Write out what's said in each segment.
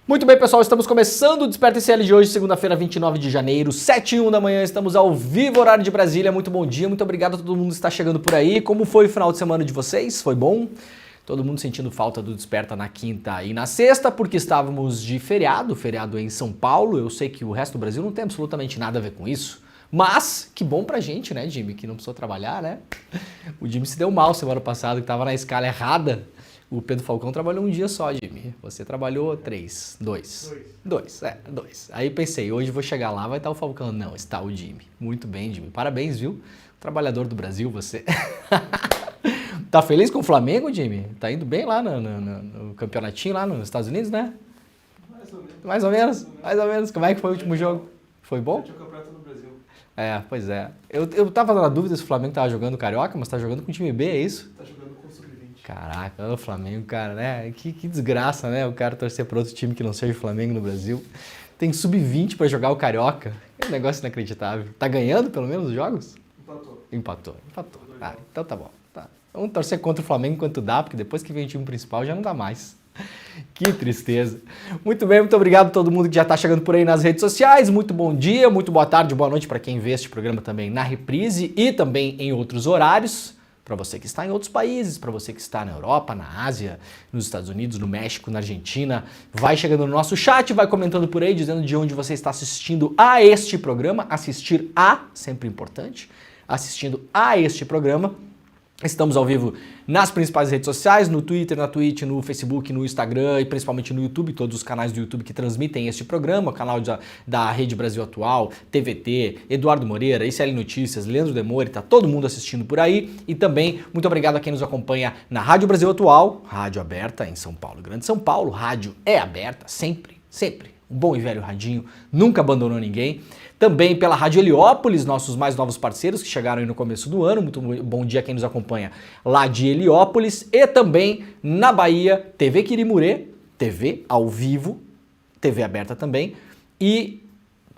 Muito bem, pessoal, estamos começando o Desperta ICL de hoje, segunda-feira, 29 de janeiro, 7h01 da manhã, estamos ao vivo, horário de Brasília. Muito bom dia, muito obrigado a todo mundo que está chegando por aí. Como foi o final de semana de vocês? Foi bom? Todo mundo sentindo falta do Desperta na quinta e na sexta, porque estávamos de feriado em São Paulo. Eu sei que o resto do Brasil não tem absolutamente nada a ver com isso, mas que bom pra gente, né, Jimmy, que não precisou trabalhar, né? O Jimmy se deu mal semana passada, que estava na escala errada. O Pedro Falcão trabalhou um dia só, Jimmy. Você trabalhou 3, 2. 2. Aí pensei, hoje vou chegar lá, vai estar o Falcão. Não, está o Jimmy. Muito bem, Jimmy. Parabéns, viu? Trabalhador do Brasil, você. Tá feliz com o Flamengo, Jimmy? Tá indo bem lá no campeonatinho lá nos Estados Unidos, né? Mais ou menos. Como é que foi o último jogo? Foi bom? Tinha o campeonato no Brasil. É, pois é. Eu tava na dúvida se o Flamengo tava jogando Carioca, mas tá jogando com o time B, é isso? Tá jogando com o Sub-20. Caraca, o Flamengo, cara, né? Que desgraça, né? O cara torcer para outro time que não seja o Flamengo no Brasil. Tem Sub-20 para jogar o Carioca. É um negócio inacreditável. Tá ganhando pelo menos os jogos? Empatou. Ah, então tá bom. Tá. Vamos torcer contra o Flamengo enquanto dá, porque depois que vem o time principal já não dá mais. Que tristeza. Muito bem, muito obrigado a todo mundo que já está chegando por aí nas redes sociais. Muito bom dia, muito boa tarde, boa noite para quem vê este programa também na reprise e também em outros horários. Para você que está em outros países, para você que está na Europa, na Ásia, nos Estados Unidos, no México, na Argentina, vai chegando no nosso chat, vai comentando por aí, dizendo de onde você está assistindo a este programa. Assistir a, sempre importante, assistindo a este programa. Estamos ao vivo nas principais redes sociais, no Twitter, na Twitch, no Facebook, no Instagram e principalmente no YouTube, todos os canais do YouTube que transmitem este programa, o canal da Rede Brasil Atual, TVT, Eduardo Moreira, ICL Notícias, Leandro Demore, tá todo mundo assistindo por aí. E também muito obrigado a quem nos acompanha na Rádio Brasil Atual, rádio aberta em São Paulo, Grande São Paulo, rádio é aberta sempre. Um bom e velho radinho, nunca abandonou ninguém. Também pela Rádio Heliópolis, nossos mais novos parceiros que chegaram aí no começo do ano. Muito bom dia a quem nos acompanha lá de Heliópolis. E também na Bahia, TV Quirimurê, TV ao vivo, TV aberta também. E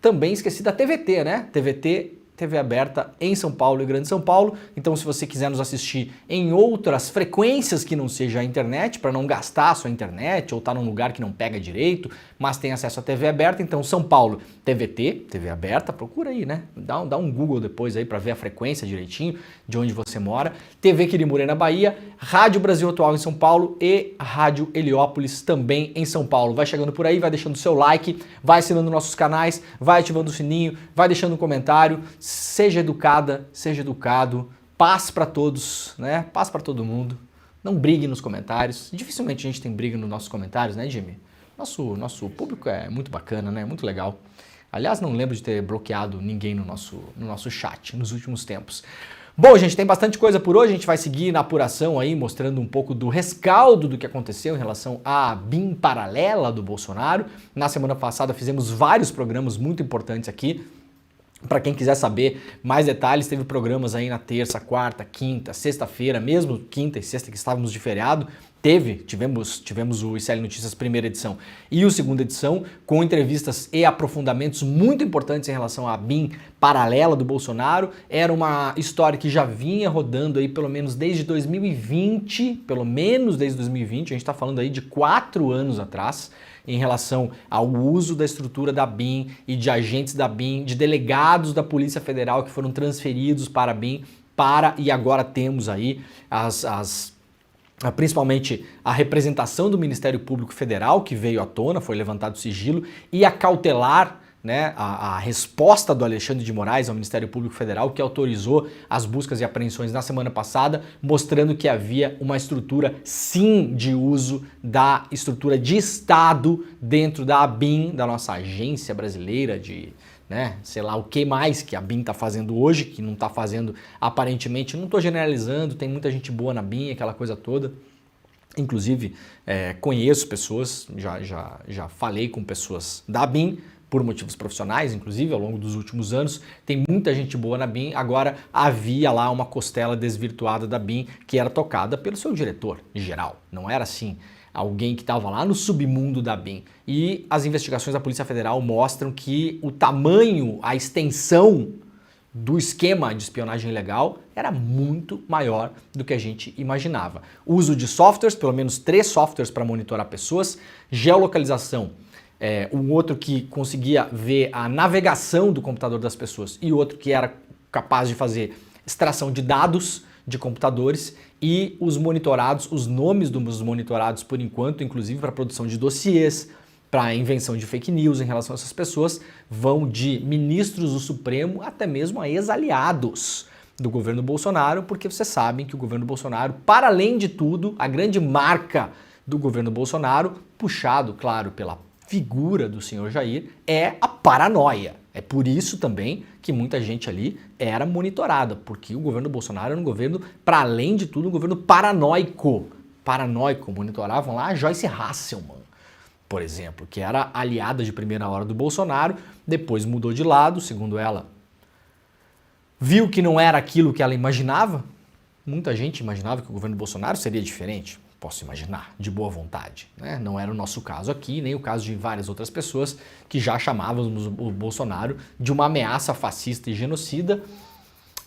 também esqueci da TVT, né? TVT, TV aberta em São Paulo e Grande São Paulo. Então, se você quiser nos assistir em outras frequências que não seja a internet, para não gastar a sua internet ou estar num lugar que não pega direito, mas tem acesso à TV aberta, então São Paulo, TVT, TV aberta, procura aí, né? Dá um Google depois aí para ver a frequência direitinho de onde você mora. TV Quirimurê na Bahia, Rádio Brasil Atual em São Paulo e Rádio Heliópolis também em São Paulo. Vai chegando por aí, vai deixando o seu like, vai assinando nossos canais, vai ativando o sininho, vai deixando um comentário. Seja educada, seja educado, paz para todos, né? Paz para todo mundo. Não brigue nos comentários. Dificilmente a gente tem briga nos nossos comentários, né, Jimmy? Nosso público é muito bacana, né? Muito legal. Aliás, não lembro de ter bloqueado ninguém no nosso chat nos últimos tempos. Bom, gente, tem bastante coisa por hoje. A gente vai seguir na apuração aí, mostrando um pouco do rescaldo do que aconteceu em relação à BIM paralela do Bolsonaro. Na semana passada fizemos vários programas muito importantes aqui. Para quem quiser saber mais detalhes, teve programas aí na terça, quarta, quinta, sexta-feira, mesmo quinta e sexta que estávamos de feriado, tivemos o ICL Notícias primeira edição e o segunda edição, com entrevistas e aprofundamentos muito importantes em relação à BIM paralela do Bolsonaro. Era uma história que já vinha rodando aí pelo menos desde 2020, a gente está falando aí de 4 anos atrás, em relação ao uso da estrutura da BIM e de agentes da BIM, de delegados da Polícia Federal que foram transferidos para a BIM, e agora temos aí principalmente a representação do Ministério Público Federal, que veio à tona, foi levantado sigilo, e a cautelar, né, a resposta do Alexandre de Moraes ao Ministério Público Federal, que autorizou as buscas e apreensões na semana passada, mostrando que havia uma estrutura, sim, de uso da estrutura de Estado dentro da ABIN, da nossa agência brasileira de, né, sei lá o que mais que a BIM está fazendo hoje, que não está fazendo aparentemente, não estou generalizando, tem muita gente boa na BIM, aquela coisa toda. Inclusive, conheço pessoas, já falei com pessoas da BIM, por motivos profissionais, inclusive, ao longo dos últimos anos. Tem muita gente boa na BIM. Agora, havia lá uma costela desvirtuada da BIM que era tocada pelo seu diretor geral. Não era assim, alguém que estava lá no submundo da BIM. E as investigações da Polícia Federal mostram que o tamanho, a extensão do esquema de espionagem ilegal era muito maior do que a gente imaginava. O uso de softwares, pelo menos 3 softwares para monitorar pessoas, geolocalização, um outro que conseguia ver a navegação do computador das pessoas e outro que era capaz de fazer extração de dados de computadores e os monitorados, os nomes dos monitorados por enquanto, inclusive para produção de dossiês, para a invenção de fake news em relação a essas pessoas, vão de ministros do Supremo até mesmo a ex-aliados do governo Bolsonaro, porque vocês sabem que o governo Bolsonaro, para além de tudo, a grande marca do governo Bolsonaro, puxado, claro, pela figura do senhor Jair, é a paranoia. É por isso também que muita gente ali era monitorada, porque o governo Bolsonaro era um governo, para além de tudo, um governo paranoico. Paranoico. Monitoravam lá a Joyce Hasselmann, por exemplo, que era aliada de primeira hora do Bolsonaro, depois mudou de lado, segundo ela, viu que não era aquilo que ela imaginava. Muita gente imaginava que o governo Bolsonaro seria diferente, posso imaginar, de boa vontade, né? Não era o nosso caso aqui, nem o caso de várias outras pessoas que já chamávamos o Bolsonaro de uma ameaça fascista e genocida.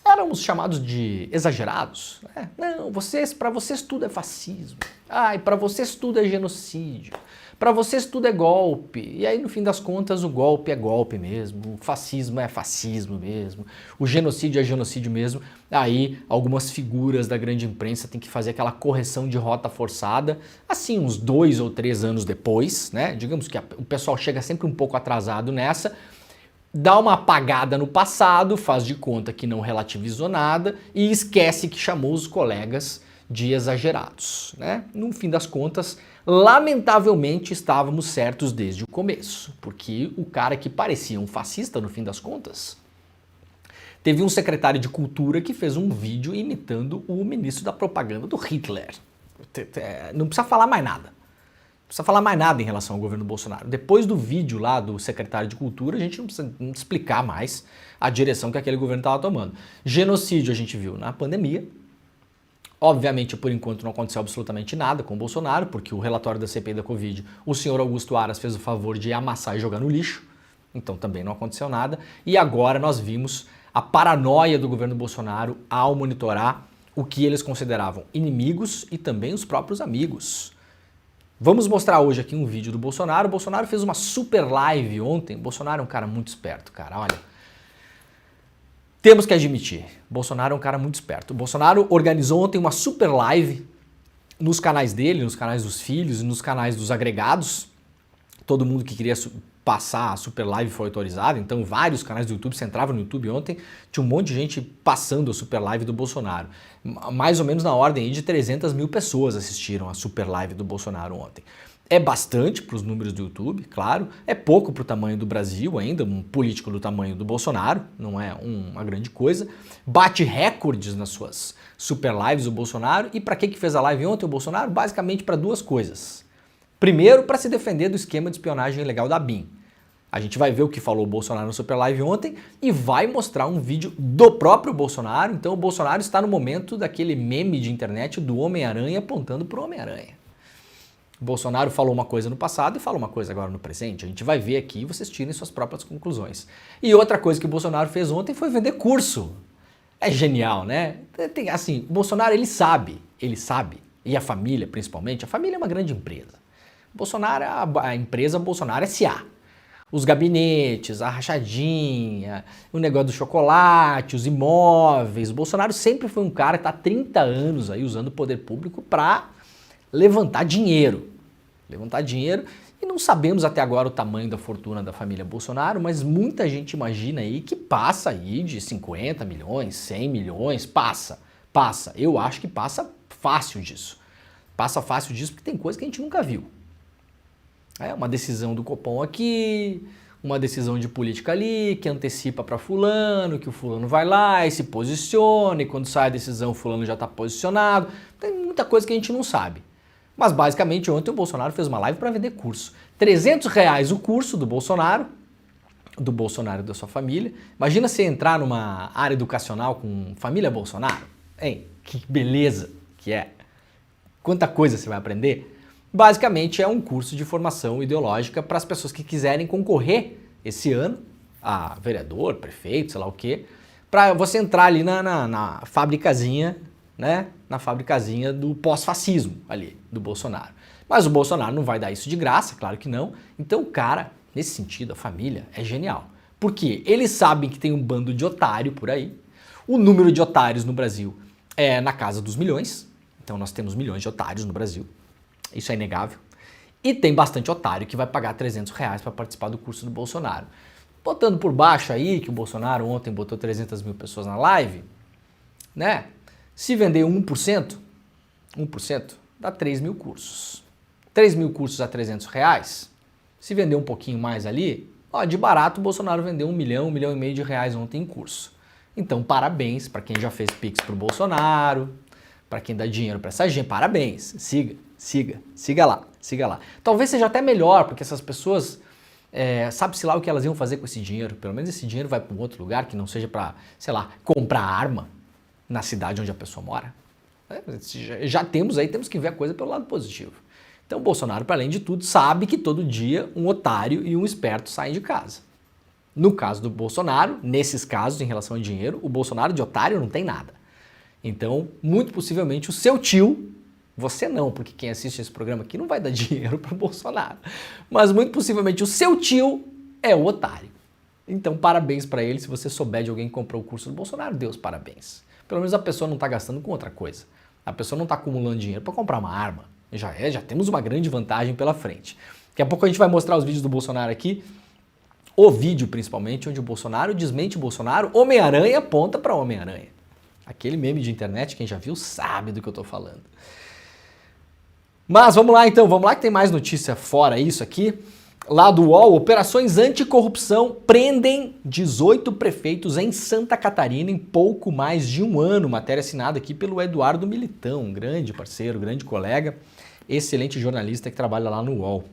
Éramos chamados de exagerados, né? Não, para vocês tudo é fascismo. Ai, para vocês tudo é genocídio. Para vocês tudo é golpe. E aí, no fim das contas, o golpe é golpe mesmo. O fascismo é fascismo mesmo. O genocídio é genocídio mesmo. Aí, algumas figuras da grande imprensa têm que fazer aquela correção de rota forçada. Assim, uns 2 ou 3 anos depois, né? Digamos que o pessoal chega sempre um pouco atrasado nessa. Dá uma apagada no passado, faz de conta que não relativizou nada e esquece que chamou os colegas de exagerados, né? No fim das contas, lamentavelmente estávamos certos desde o começo, porque o cara que parecia um fascista, no fim das contas, teve um secretário de cultura que fez um vídeo imitando o ministro da propaganda do Hitler. Não precisa falar mais nada. Não precisa falar mais nada em relação ao governo Bolsonaro. Depois do vídeo lá do secretário de cultura, a gente não precisa explicar mais a direção que aquele governo estava tomando. Genocídio a gente viu na pandemia. Obviamente, por enquanto, não aconteceu absolutamente nada com o Bolsonaro, porque o relatório da CPI da Covid, o senhor Augusto Aras fez o favor de amassar e jogar no lixo, então também não aconteceu nada. E agora nós vimos a paranoia do governo Bolsonaro ao monitorar o que eles consideravam inimigos e também os próprios amigos. Vamos mostrar hoje aqui um vídeo do Bolsonaro. O Bolsonaro fez uma super live ontem. O Bolsonaro é um cara muito esperto, cara, olha. Temos que admitir, Bolsonaro é um cara muito esperto. O Bolsonaro organizou ontem uma super live nos canais dele, nos canais dos filhos e nos canais dos agregados. Todo mundo que queria passar a super live foi autorizado, então vários canais do YouTube, você entrava no YouTube ontem, tinha um monte de gente passando a super live do Bolsonaro. Mais ou menos na ordem de 300 mil pessoas assistiram a super live do Bolsonaro ontem. É bastante para os números do YouTube, claro, é pouco para o tamanho do Brasil ainda, um político do tamanho do Bolsonaro, não é uma grande coisa, bate recordes nas suas super lives o Bolsonaro. E para que fez a live ontem o Bolsonaro? Basicamente para 2 coisas. Primeiro, para se defender do esquema de espionagem ilegal da BIM. A gente vai ver o que falou o Bolsonaro na super live ontem e vai mostrar um vídeo do próprio Bolsonaro. Então o Bolsonaro está no momento daquele meme de internet do Homem-Aranha apontando para o Homem-Aranha. Bolsonaro falou uma coisa no passado e fala uma coisa agora no presente. A gente vai ver aqui e vocês tirem suas próprias conclusões. E outra coisa que o Bolsonaro fez ontem foi vender curso. É genial, né? Assim, o Bolsonaro, ele sabe, e a família principalmente, a família é uma grande empresa. Bolsonaro, a empresa Bolsonaro S.A. Os gabinetes, a rachadinha, o negócio do chocolate, os imóveis. O Bolsonaro sempre foi um cara que está há 30 anos aí usando o poder público para levantar dinheiro. E não sabemos até agora o tamanho da fortuna da família Bolsonaro, mas muita gente imagina aí que passa aí de 50 milhões, 100 milhões, passa. Eu acho que passa fácil disso. Passa fácil disso porque tem coisa que a gente nunca viu. É uma decisão do Copom aqui, uma decisão de política ali, que antecipa para fulano, que o fulano vai lá e se posiciona, e quando sai a decisão o fulano já está posicionado. Tem muita coisa que a gente não sabe. Mas basicamente ontem o Bolsonaro fez uma live para vender curso. R$300 o curso do Bolsonaro e da sua família. Imagina você entrar numa área educacional com família Bolsonaro. Hein? Que beleza que é. Quanta coisa você vai aprender. Basicamente é um curso de formação ideológica para as pessoas que quiserem concorrer esse ano a vereador, prefeito, sei lá o quê, para você entrar ali na fabricazinha, né? Na fabricazinha do pós-fascismo ali, do Bolsonaro. Mas o Bolsonaro não vai dar isso de graça, claro que não. Então o cara, nesse sentido, a família é genial. Por quê? Eles sabem que tem um bando de otário por aí. O número de otários no Brasil é na casa dos milhões. Então nós temos milhões de otários no Brasil. Isso é inegável. E tem bastante otário que vai pagar R$300 para participar do curso do Bolsonaro. Botando por baixo aí, que o Bolsonaro ontem botou 300 mil pessoas na live, né? Se vender 1%, dá 3 mil cursos. 3 mil cursos a R$300, se vender um pouquinho mais ali, ó, de barato o Bolsonaro vendeu 1 milhão, 1,5 milhão de reais ontem em curso. Então parabéns para quem já fez Pix pro Bolsonaro, para quem dá dinheiro para essa gente, parabéns, siga lá. Talvez seja até melhor, porque essas pessoas, sabe-se lá o que elas iam fazer com esse dinheiro, pelo menos esse dinheiro vai para um outro lugar que não seja para, sei lá, comprar arma na cidade onde a pessoa mora. Já temos que ver a coisa pelo lado positivo. Então o Bolsonaro, para além de tudo, sabe que todo dia um otário e um esperto saem de casa. No caso do Bolsonaro, nesses casos em relação ao dinheiro, o Bolsonaro de otário não tem nada. Então, muito possivelmente o seu tio, você não, porque quem assiste esse programa aqui não vai dar dinheiro para o Bolsonaro, mas muito possivelmente o seu tio é o otário. Então parabéns para ele, se você souber de alguém que comprou o curso do Bolsonaro, Deus parabéns. Pelo menos a pessoa não está gastando com outra coisa. A pessoa não está acumulando dinheiro para comprar uma arma. Já temos uma grande vantagem pela frente. Daqui a pouco a gente vai mostrar os vídeos do Bolsonaro aqui, o vídeo principalmente, onde o Bolsonaro desmente o Bolsonaro, Homem-Aranha aponta para Homem-Aranha. Aquele meme de internet, quem já viu sabe do que eu tô falando. Mas vamos lá então, vamos lá que tem mais notícia fora isso aqui. Lá do UOL, operações anticorrupção prendem 18 prefeitos em Santa Catarina em pouco mais de um ano. Matéria assinada aqui pelo Eduardo Militão, um grande parceiro, grande colega, excelente jornalista que trabalha lá no UOL.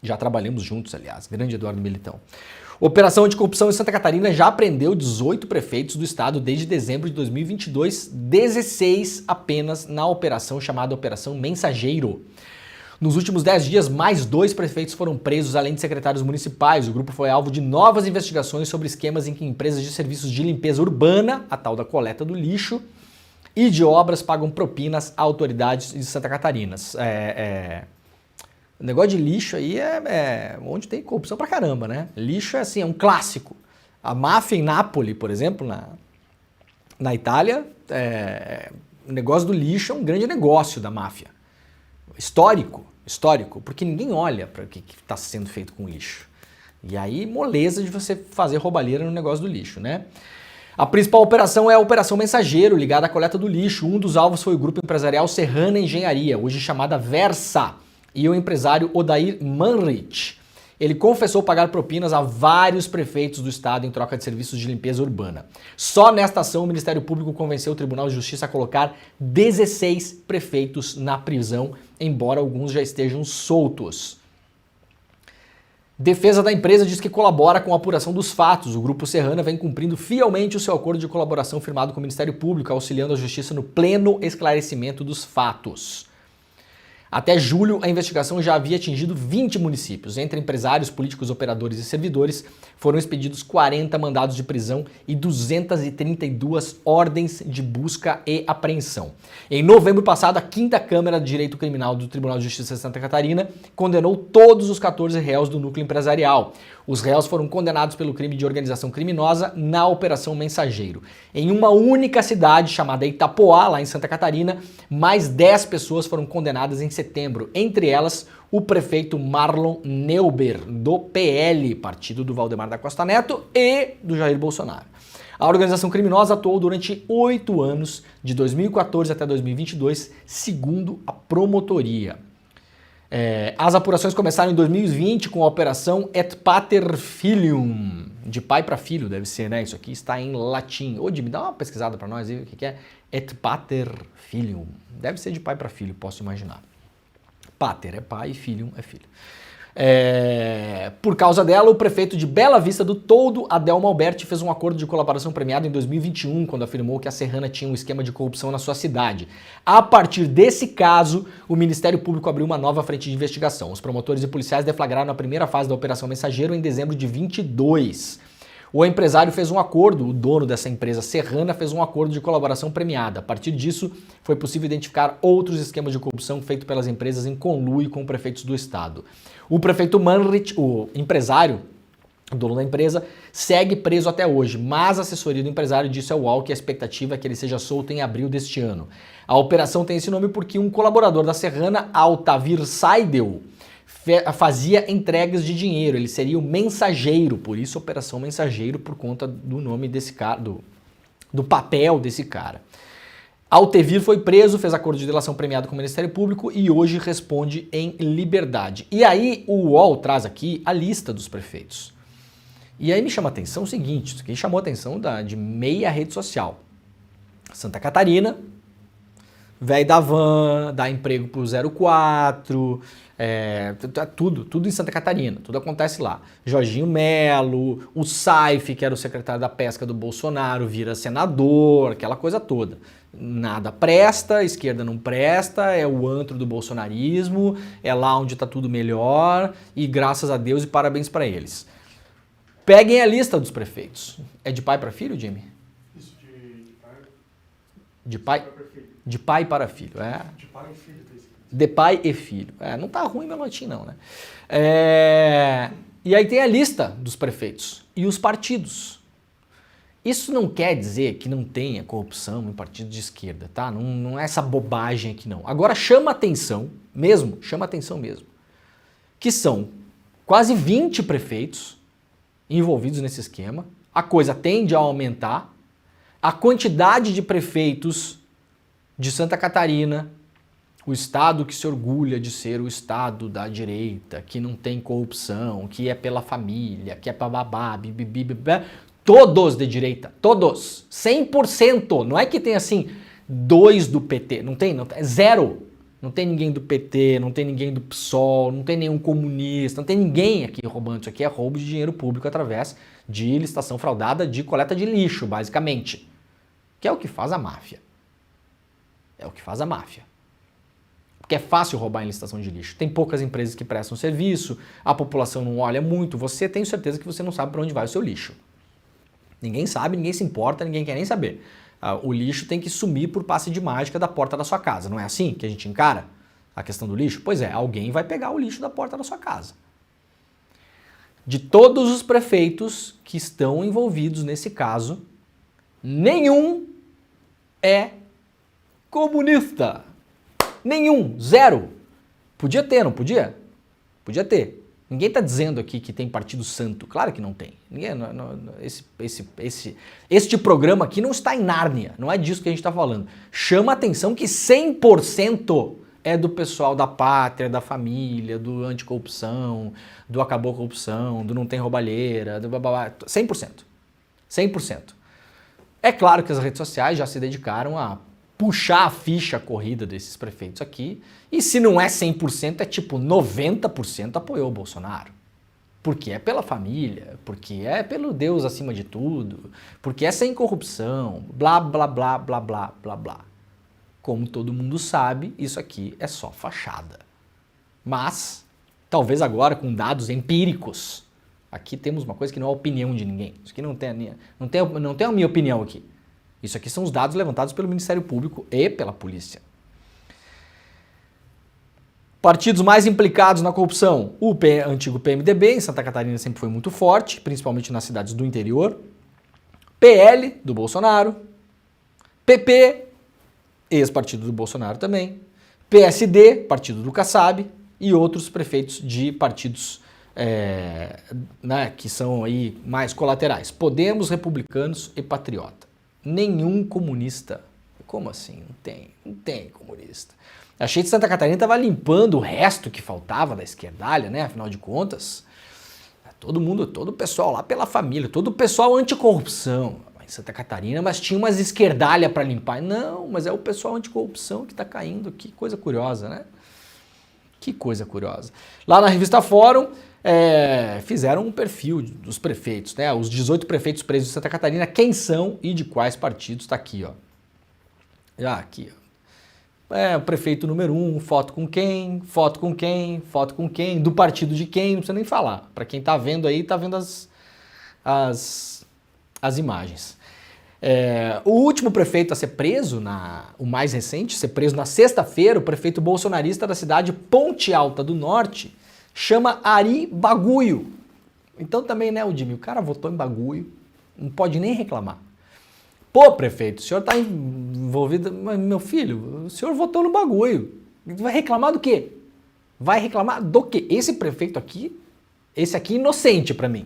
Já trabalhamos juntos, aliás, grande Eduardo Militão. Operação anticorrupção em Santa Catarina já prendeu 18 prefeitos do estado desde dezembro de 2022, 16 apenas na operação chamada Operação Mensageiro. Nos últimos 10 dias, mais 2 prefeitos foram presos, além de secretários municipais. O grupo foi alvo de novas investigações sobre esquemas em que empresas de serviços de limpeza urbana, a tal da coleta do lixo, e de obras pagam propinas a autoridades de Santa Catarina. O negócio de lixo aí é onde tem corrupção pra caramba, né? Lixo é assim, é um clássico. A máfia em Nápoles, por exemplo, na Itália, o negócio do lixo é um grande negócio da máfia. Histórico, porque ninguém olha para o que está sendo feito com o lixo. E aí, moleza de você fazer roubalheira no negócio do lixo, né? A principal operação é a Operação Mensageiro, ligada à coleta do lixo. Um dos alvos foi o grupo empresarial Serrana Engenharia, hoje chamada Versa, e o empresário Odair Manrich. Ele confessou pagar propinas a vários prefeitos do estado em troca de serviços de limpeza urbana. Só nesta ação, o Ministério Público convenceu o Tribunal de Justiça a colocar 16 prefeitos na prisão, embora alguns já estejam soltos. Defesa da empresa diz que colabora com a apuração dos fatos. O Grupo Serrana vem cumprindo fielmente o seu acordo de colaboração firmado com o Ministério Público, auxiliando a Justiça no pleno esclarecimento dos fatos. Até julho, a investigação já havia atingido 20 municípios. Entre empresários, políticos, operadores e servidores, foram expedidos 40 mandados de prisão e 232 ordens de busca e apreensão. Em novembro passado, a 5ª Câmara de Direito Criminal do Tribunal de Justiça de Santa Catarina condenou todos os 14 réus do núcleo empresarial. Os réus foram condenados pelo crime de organização criminosa na Operação Mensageiro. Em uma única cidade, chamada Itapoá, lá em Santa Catarina, mais 10 pessoas foram condenadas em setembro, entre elas o prefeito Marlon Neuber, do PL, partido do Valdemar da Costa Neto e do Jair Bolsonaro. A organização criminosa atuou durante 8 anos, de 2014 até 2022, segundo a promotoria. As apurações começaram em 2020 com a operação Et Pater Filium, de pai para filho, deve ser, né? Isso aqui está em latim. Ô, Jimmy, dá uma pesquisada para nós aí, o que é Et Pater Filium. Deve ser de pai para filho, posso imaginar. Pater é pai e Filium é filho. Por causa dela, o prefeito de Bela Vista do Toldo, Adelmo Alberti, fez um acordo de colaboração premiado em 2021, quando afirmou que a Serrana tinha um esquema de corrupção na sua cidade. A partir desse caso, o Ministério Público abriu uma nova frente de investigação. Os promotores e policiais deflagraram a primeira fase da Operação Mensageiro em dezembro de 22. O empresário fez um acordo, o dono dessa empresa serrana fez um acordo de colaboração premiada. A partir disso, foi possível identificar outros esquemas de corrupção feitos pelas empresas em conluio com prefeitos do estado. O prefeito Manrich, o empresário, o dono da empresa, segue preso até hoje, mas a assessoria do empresário disse ao UOL que a expectativa é que ele seja solto em abril deste ano. A operação tem esse nome porque um colaborador da serrana, Altavir Seidel, fazia entregas de dinheiro, ele seria o mensageiro, por isso Operação Mensageiro, por conta do nome desse cara, do papel desse cara. Altavir foi preso, fez acordo de delação premiado com o Ministério Público e hoje responde em liberdade. E aí o UOL traz aqui a lista dos prefeitos. E aí me chama a atenção o seguinte, isso aqui chamou a atenção de meia rede social. Santa Catarina, velho da van, dá emprego pro 04, tudo em Santa Catarina, tudo acontece lá. Jorginho Melo, o Saif, que era o secretário da pesca do Bolsonaro, vira senador, aquela coisa toda. Nada presta, a esquerda não presta, é o antro do bolsonarismo, é lá onde tá tudo melhor e graças a Deus e parabéns para eles. Peguem a lista dos prefeitos. É de pai para filho, Jimmy? Isso, de pai? De pai para filho, De pai e filho. De pai e filho. Não tá ruim meu latim não, né? E aí tem a lista dos prefeitos e os partidos. Isso não quer dizer que não tenha corrupção em partido de esquerda, tá? Não é essa bobagem aqui não. Agora chama atenção mesmo, que são quase 20 prefeitos envolvidos nesse esquema. A coisa tende a aumentar. A quantidade de prefeitos de Santa Catarina, o estado que se orgulha de ser o estado da direita, que não tem corrupção, que é pela família, que é bababá, bibibibibé, todos de direita, todos, 100%, não é que tem assim, 2 do PT, não tem, é zero. Não tem ninguém do PT, não tem ninguém do PSOL, não tem nenhum comunista, não tem ninguém aqui roubando. Isso aqui é roubo de dinheiro público através de licitação fraudada de coleta de lixo, basicamente. Que é o que faz a máfia. É o que faz a máfia. Porque é fácil roubar em licitação de lixo. Tem poucas empresas que prestam serviço, a população não olha muito, você tem certeza que você não sabe para onde vai o seu lixo. Ninguém sabe, ninguém se importa, ninguém quer nem saber. O lixo tem que sumir por passe de mágica da porta da sua casa. Não é assim que a gente encara a questão do lixo? Pois é, alguém vai pegar o lixo da porta da sua casa. De todos os prefeitos que estão envolvidos nesse caso, nenhum é comunista. Nenhum, zero. Podia ter, não podia? Podia ter. Ninguém está dizendo aqui que tem partido santo. Claro que não tem. Este programa aqui não está em Nárnia. Não é disso que a gente está falando. Chama a atenção que 100% é do pessoal da pátria, da família, do anticorrupção, do acabou a corrupção, do não tem roubalheira, do bababá. 100%. 100%. É claro que as redes sociais já se dedicaram a puxar a ficha corrida desses prefeitos aqui, e se não é 100%, é tipo 90% apoiou o Bolsonaro. Porque é pela família, porque é pelo Deus acima de tudo, porque é sem corrupção, blá, blá, blá, blá, blá, blá, blá. Como todo mundo sabe, isso aqui é só fachada. Mas, talvez agora com dados empíricos, aqui temos uma coisa que não é opinião de ninguém. Isso aqui não tem a minha opinião aqui. Isso aqui são os dados levantados pelo Ministério Público e pela polícia. Partidos mais implicados na corrupção. O antigo PMDB, em Santa Catarina, sempre foi muito forte, principalmente nas cidades do interior. PL, do Bolsonaro. PP, ex-partido do Bolsonaro também. PSD, partido do Kassab. E outros prefeitos de partidos que são aí mais colaterais. Podemos, Republicanos e Patriota. Nenhum comunista. Como assim? Não tem comunista. Achei que Santa Catarina estava limpando o resto que faltava da esquerdalha, né? Afinal de contas, todo o pessoal lá pela família, todo o pessoal anticorrupção em Santa Catarina, mas tinha umas esquerdalhas para limpar. Não, mas é o pessoal anticorrupção que está caindo. Que coisa curiosa, né? Que coisa curiosa. Lá na revista Fórum, fizeram um perfil dos prefeitos, né? Os 18 prefeitos presos de Santa Catarina, quem são e de quais partidos, está aqui, ó. Aqui, ó. O prefeito número 1, foto com quem, foto com quem, foto com quem, do partido de quem, não precisa nem falar. Para quem tá vendo aí, tá vendo as imagens. O último prefeito a ser preso, o mais recente, ser preso na sexta-feira, o prefeito bolsonarista da cidade Ponte Alta do Norte, chama Ari Bagulho. Então também, né, Udime, o cara votou em bagulho, não pode nem reclamar. Pô, prefeito, o senhor está envolvido... Mas, meu filho, o senhor votou no bagulho. Vai reclamar do quê? Vai reclamar do quê? Esse prefeito aqui, esse aqui inocente pra mim.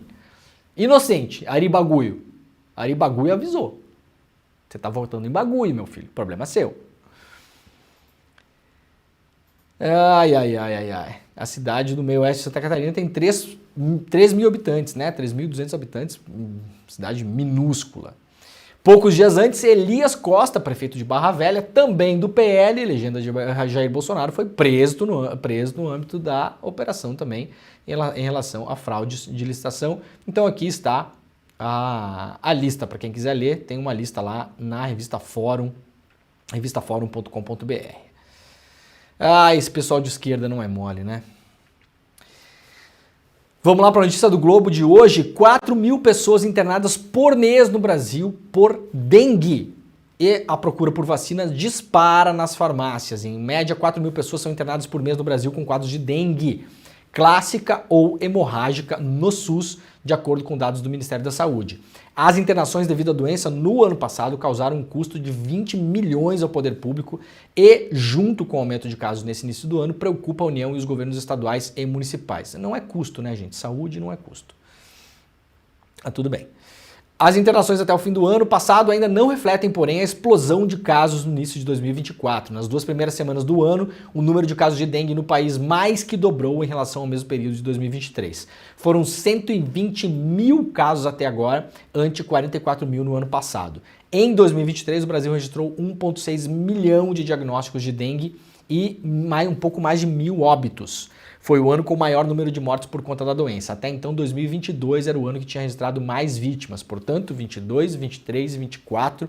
Inocente, Ari Bagulho. Ari Bagulho avisou. Você tá votando em bagulho, meu filho. Problema seu. Ai. A cidade do meio oeste de Santa Catarina tem 3 mil habitantes, né? 3.200 habitantes. Cidade minúscula. Poucos dias antes, Elias Costa, prefeito de Barra Velha, também do PL, legenda de Jair Bolsonaro, foi preso no âmbito da operação também em relação a fraudes de licitação. Então aqui está a lista, para quem quiser ler, tem uma lista lá na revista Fórum, revistaforum.com.br. Esse pessoal de esquerda não é mole, né? Vamos lá para a notícia do Globo de hoje. 4 mil pessoas internadas por mês no Brasil por dengue. E a procura por vacinas dispara nas farmácias. Em média, 4 mil pessoas são internadas por mês no Brasil com quadros de dengue clássica ou hemorrágica no SUS, de acordo com dados do Ministério da Saúde. As internações devido à doença no ano passado causaram um custo de 20 milhões ao poder público e, junto com o aumento de casos nesse início do ano, preocupa a União e os governos estaduais e municipais. Não é custo, né, gente? Saúde não é custo. Tudo bem. As internações até o fim do ano passado ainda não refletem, porém, a explosão de casos no início de 2024. Nas 2 primeiras semanas do ano, o número de casos de dengue no país mais que dobrou em relação ao mesmo período de 2023. Foram 120 mil casos até agora, ante 44 mil no ano passado. Em 2023, o Brasil registrou 1,6 milhão de diagnósticos de dengue e um pouco mais de 1.000 óbitos. Foi o ano com o maior número de mortes por conta da doença. Até então, 2022 era o ano que tinha registrado mais vítimas. Portanto, 22, 23 e 24,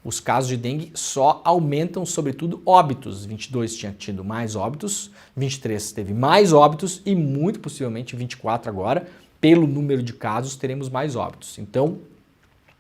os casos de dengue só aumentam, sobretudo, óbitos. 22 tinha tido mais óbitos, 23 teve mais óbitos e, muito possivelmente, 24 agora, pelo número de casos, teremos mais óbitos. Então,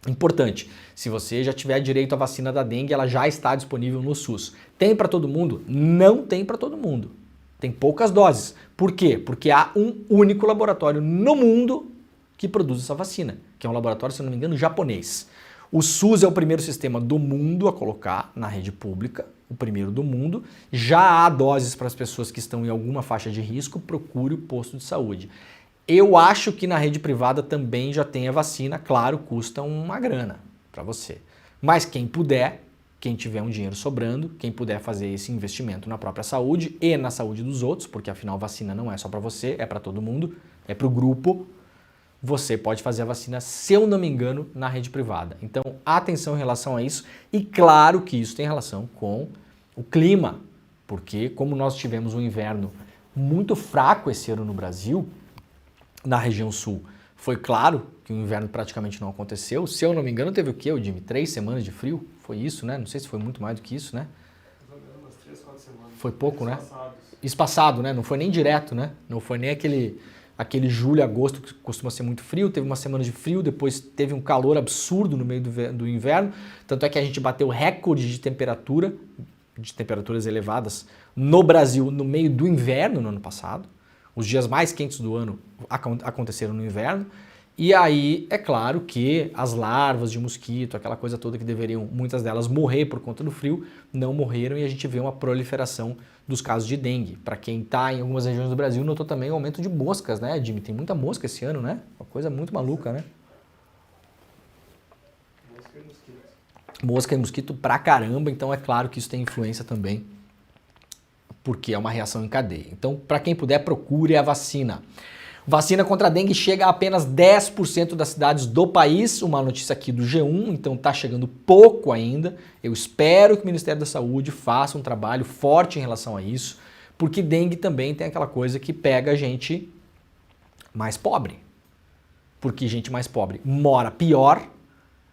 importante, se você já tiver direito à vacina da dengue, ela já está disponível no SUS. Tem para todo mundo? Não tem para todo mundo. Tem poucas doses. Por quê? Porque há um único laboratório no mundo que produz essa vacina, que é um laboratório, se não me engano, japonês. O SUS é o primeiro sistema do mundo a colocar na rede pública, o primeiro do mundo. Já há doses para as pessoas que estão em alguma faixa de risco, procure o posto de saúde. Eu acho que na rede privada também já tem a vacina, claro, custa uma grana para você. Mas quem puder, quem tiver um dinheiro sobrando, quem puder fazer esse investimento na própria saúde e na saúde dos outros, porque afinal vacina não é só para você, é para todo mundo, é para o grupo, você pode fazer a vacina, se eu não me engano, na rede privada. Então, atenção em relação a isso e claro que isso tem relação com o clima, porque como nós tivemos um inverno muito fraco esse ano no Brasil, na região sul, foi claro que o inverno praticamente não aconteceu. Se eu não me engano, teve o quê, Udime? 3 semanas de frio? Foi isso, né? Não sei se foi muito mais do que isso, né? Umas 3, 4 semanas. Foi pouco, né? Espaçados. Espaçado, né? Não foi nem direto, né? Não foi nem aquele julho, agosto que costuma ser muito frio. Teve uma semana de frio, depois teve um calor absurdo no meio do inverno. Tanto é que a gente bateu recorde de temperatura, de temperaturas elevadas no Brasil no meio do inverno no ano passado. Os dias mais quentes do ano aconteceram no inverno. E aí, é claro que as larvas de mosquito, aquela coisa toda que deveriam, muitas delas, morrer por conta do frio, não morreram e a gente vê uma proliferação dos casos de dengue. Para quem está em algumas regiões do Brasil, notou também o aumento de moscas, né, Jimmy? Tem muita mosca esse ano, né? Uma coisa muito maluca, né? Mosca e mosquito. Mosca e mosquito pra caramba, então é claro que isso tem influência também, porque é uma reação em cadeia. Então, para quem puder, procure a vacina. Vacina contra a dengue chega a apenas 10% das cidades do país, uma notícia aqui do G1, então tá chegando pouco ainda. Eu espero que o Ministério da Saúde faça um trabalho forte em relação a isso, porque dengue também tem aquela coisa que pega gente mais pobre. Porque gente mais pobre mora pior,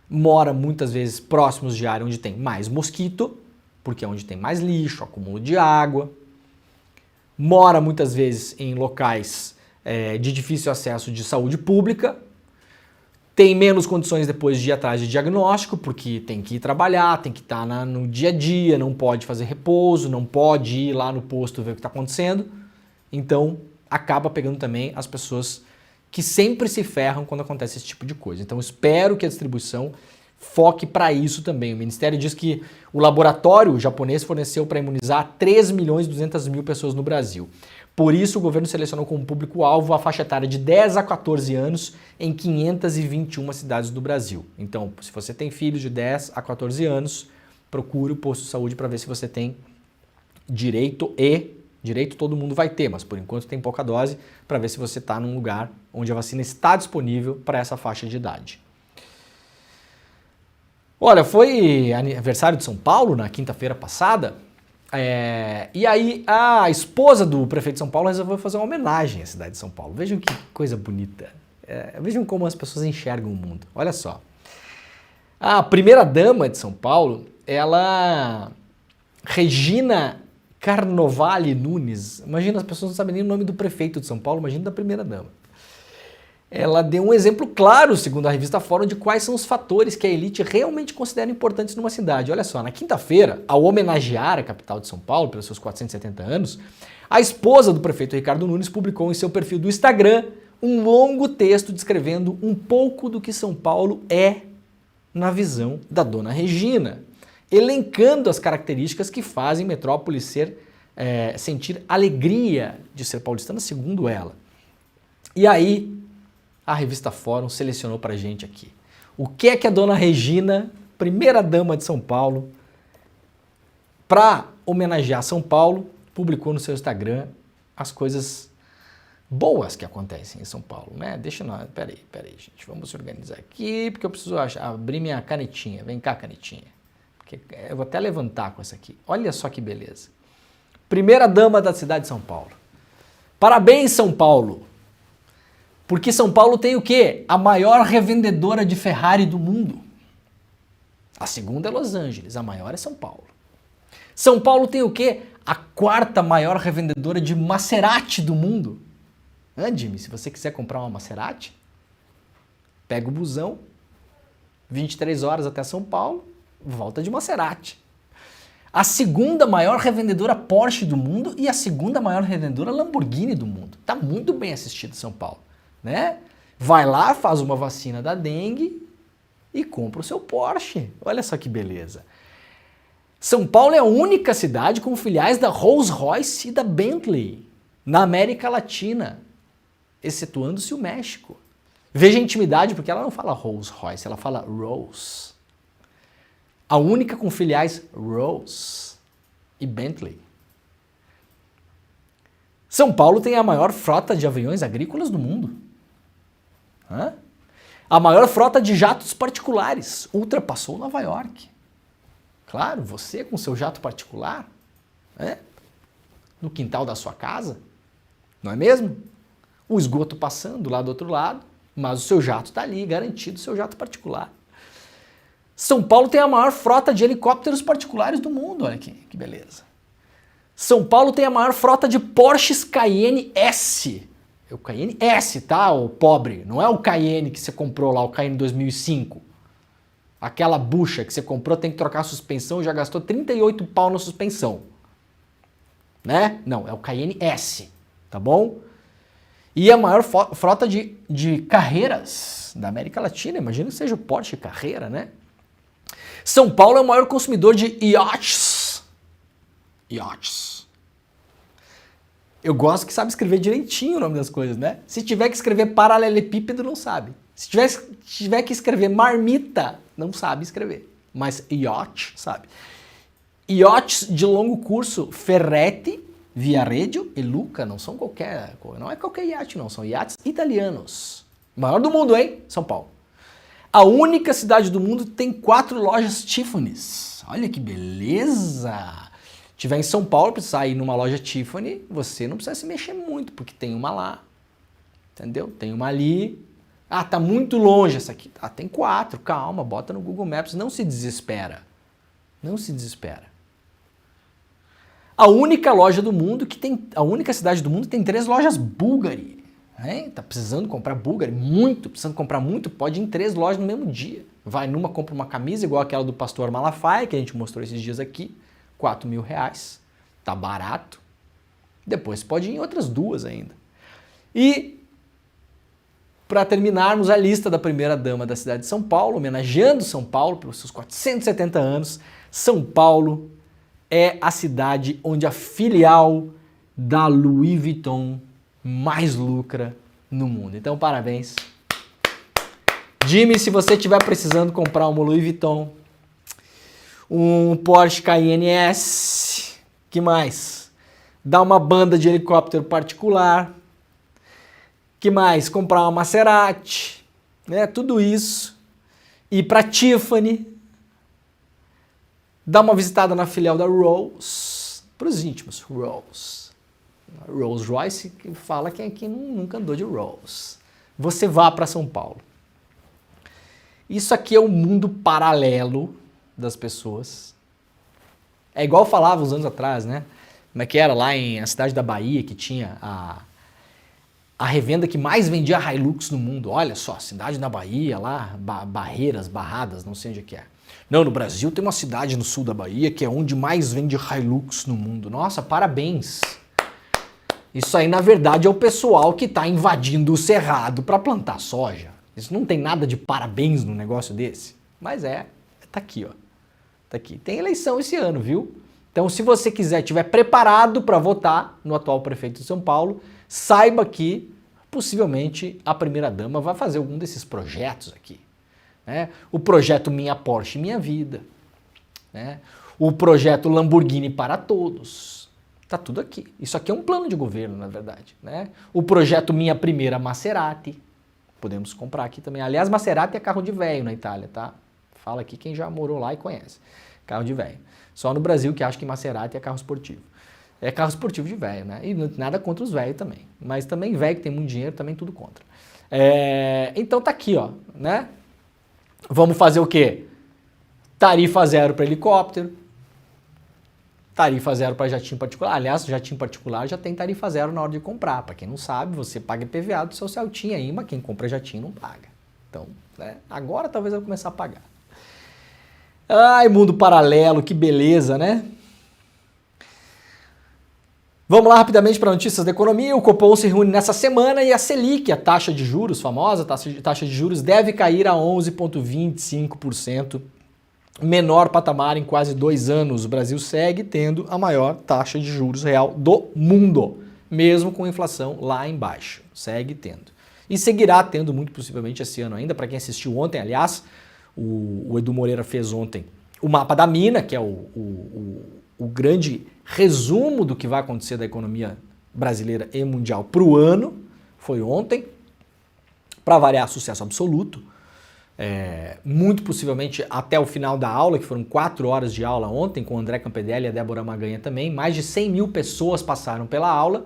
mora muitas vezes próximos de área onde tem mais mosquito, porque é onde tem mais lixo, acúmulo de água, mora muitas vezes em locais de difícil acesso de saúde pública, tem menos condições depois de ir atrás de diagnóstico, porque tem que ir trabalhar, tem que estar no dia a dia, não pode fazer repouso, não pode ir lá no posto ver o que está acontecendo. Então, acaba pegando também as pessoas que sempre se ferram quando acontece esse tipo de coisa. Então, espero que a distribuição foque para isso também. O Ministério diz que o laboratório japonês forneceu para imunizar 3.200.000 pessoas no Brasil. Por isso, o governo selecionou como público-alvo a faixa etária de 10 a 14 anos em 521 cidades do Brasil. Então, se você tem filhos de 10 a 14 anos, procure o posto de saúde para ver se você tem direito todo mundo vai ter, mas por enquanto tem pouca dose, para ver se você está num lugar onde a vacina está disponível para essa faixa de idade. Olha, foi aniversário de São Paulo na quinta-feira passada, e aí a esposa do prefeito de São Paulo resolveu fazer uma homenagem à cidade de São Paulo. Vejam que coisa bonita. Vejam como as pessoas enxergam o mundo. Olha só. A primeira-dama de São Paulo, Regina Carnovale Nunes. Imagina, as pessoas não sabem nem o nome do prefeito de São Paulo, imagina da primeira-dama. Ela deu um exemplo claro, segundo a revista Fórum, de quais são os fatores que a elite realmente considera importantes numa cidade. Olha só, na quinta-feira, ao homenagear a capital de São Paulo pelos seus 470 anos, a esposa do prefeito Ricardo Nunes publicou em seu perfil do Instagram um longo texto descrevendo um pouco do que São Paulo é na visão da dona Regina, elencando as características que fazem Metrópole sentir alegria de ser paulistana, segundo ela. E aí, a revista Fórum selecionou pra gente aqui. O que é que a dona Regina, primeira-dama de São Paulo, para homenagear São Paulo, publicou no seu Instagram as coisas boas que acontecem em São Paulo, né? Peraí, gente, vamos se organizar aqui, porque eu preciso abrir minha canetinha. Vem cá, canetinha. Porque eu vou até levantar com essa aqui. Olha só que beleza. Primeira-dama da cidade de São Paulo. Parabéns, São Paulo! Porque São Paulo tem o quê? A maior revendedora de Ferrari do mundo. A segunda é Los Angeles, a maior é São Paulo. São Paulo tem o quê? A quarta maior revendedora de Maserati do mundo. Jimmy, se você quiser comprar uma Maserati, pega o busão, 23 horas até São Paulo, volta de Maserati. A segunda maior revendedora Porsche do mundo e a segunda maior revendedora Lamborghini do mundo. Tá muito bem assistido São Paulo, né? Vai lá, faz uma vacina da dengue e compra o seu Porsche. Olha só que beleza. São Paulo é a única cidade com filiais da Rolls-Royce e da Bentley na América Latina, excetuando-se o México. Veja a intimidade, porque ela não fala Rolls-Royce, ela fala Rolls. A única com filiais Rolls e Bentley. São Paulo tem a maior frota de aviões agrícolas do mundo. A maior frota de jatos particulares ultrapassou Nova York. Claro, você com seu jato particular, no quintal da sua casa, não é mesmo? O esgoto passando lá do outro lado, mas o seu jato está ali, garantido, o seu jato particular. São Paulo tem a maior frota de helicópteros particulares do mundo, olha aqui, que beleza. São Paulo tem a maior frota de Porsches Cayenne S. É o Cayenne S, tá, o pobre? Não é o Cayenne que você comprou lá, o Cayenne 2005. Aquela bucha que você comprou, tem que trocar a suspensão, já gastou 38 pau na suspensão. Né? Não, é o Cayenne S, tá bom? E a maior frota de carreiras da América Latina, imagina que seja o Porsche Carreira, né? São Paulo é o maior consumidor de iates. Iates. Eu gosto que sabe escrever direitinho o nome das coisas, né? Se tiver que escrever paralelepípedo, não sabe. Se tiver que escrever marmita, não sabe escrever. Mas yacht, sabe? Iates de longo curso, Ferretti, Viareggio e Luca, não é qualquer iate não, são iates italianos. Maior do mundo, hein? São Paulo. A única cidade do mundo que tem 4 lojas Tiffany's. Olha que beleza! Tiver em São Paulo, precisar ir numa loja Tiffany, você não precisa se mexer muito, porque tem uma lá, entendeu? Tem uma ali. Ah, tá muito longe essa aqui. Ah, tem 4, calma, bota no Google Maps, não se desespera. Não se desespera. A única loja do mundo a única cidade do mundo que tem 3 lojas Bulgari. Tá precisando comprar Bulgari? Muito, precisando comprar muito, pode ir em 3 lojas no mesmo dia. Vai numa, compra uma camisa igual aquela do Pastor Malafaia, que a gente mostrou esses dias aqui, R$4.000, tá barato. Depois pode ir em outras 2 ainda. E, para terminarmos a lista da primeira-dama da cidade de São Paulo, homenageando São Paulo pelos seus 470 anos, São Paulo é a cidade onde a filial da Louis Vuitton mais lucra no mundo. Então, parabéns. Jimmy, se você estiver precisando comprar uma Louis Vuitton, um Porsche Cayenne S, que mais? Dar uma banda de helicóptero particular, que mais? Comprar uma Maserati, né? Tudo isso. Ir para Tiffany, dar uma visitada na filial da Rolls, para os íntimos, Rolls Royce, que fala que aqui nunca andou de Rolls. Você vá para São Paulo. Isso aqui é o mundo paralelo das pessoas. É igual eu falava uns anos atrás, né? Como é que era lá em a cidade da Bahia, que tinha a revenda que mais vendia Hilux no mundo. Olha só, cidade da Bahia lá, Barreiras, Barradas, não sei onde é que é. Não, no Brasil tem uma cidade no sul da Bahia que é onde mais vende Hilux no mundo. Nossa, parabéns! Isso aí, na verdade, é o pessoal que está invadindo o cerrado para plantar soja. Isso não tem nada de parabéns num negócio desse. Mas tá aqui, ó. Tá aqui. Tem eleição esse ano, viu? Então, se você estiver preparado para votar no atual prefeito de São Paulo, saiba que, possivelmente, a primeira-dama vai fazer algum desses projetos aqui. Né? O projeto Minha Porsche Minha Vida. Né? O projeto Lamborghini para Todos. Tá tudo aqui. Isso aqui é um plano de governo, na verdade. Né? O projeto Minha Primeira Maserati. Podemos comprar aqui também. Aliás, Maserati é carro de velho na Itália, tá? Fala aqui quem já morou lá e conhece. Carro de velho. Só no Brasil que acha que Maserati é carro esportivo. É carro esportivo de velho, né? E nada contra os velhos também. Mas também velho que tem muito dinheiro, também tudo contra. Então tá aqui, ó, né? Vamos fazer o quê? Tarifa zero para helicóptero. Tarifa zero para jatinho particular. Aliás, jatinho particular já tem tarifa zero na hora de comprar. Para quem não sabe, você paga IPVA do seu Celtinha aí, mas quem compra jatinho não paga. Então, né? Agora talvez eu vou começar a pagar. Ai, mundo paralelo, que beleza, né? Vamos lá rapidamente para notícias da economia. O Copom se reúne nessa semana e a Selic, a taxa de juros, famosa taxa de juros, deve cair a 11,25%, menor patamar em quase 2 anos. O Brasil segue tendo a maior taxa de juros real do mundo, mesmo com a inflação lá embaixo. Segue tendo. E seguirá tendo muito possivelmente esse ano ainda. Para quem assistiu ontem, aliás, o Edu Moreira fez ontem o mapa da mina, que é o grande resumo do que vai acontecer da economia brasileira e mundial para o ano. Foi ontem. Para variar, sucesso absoluto. Muito possivelmente até o final da aula, que foram 4 horas de aula ontem, com o André Campedelli e a Débora Maganha também. Mais de 100 mil pessoas passaram pela aula.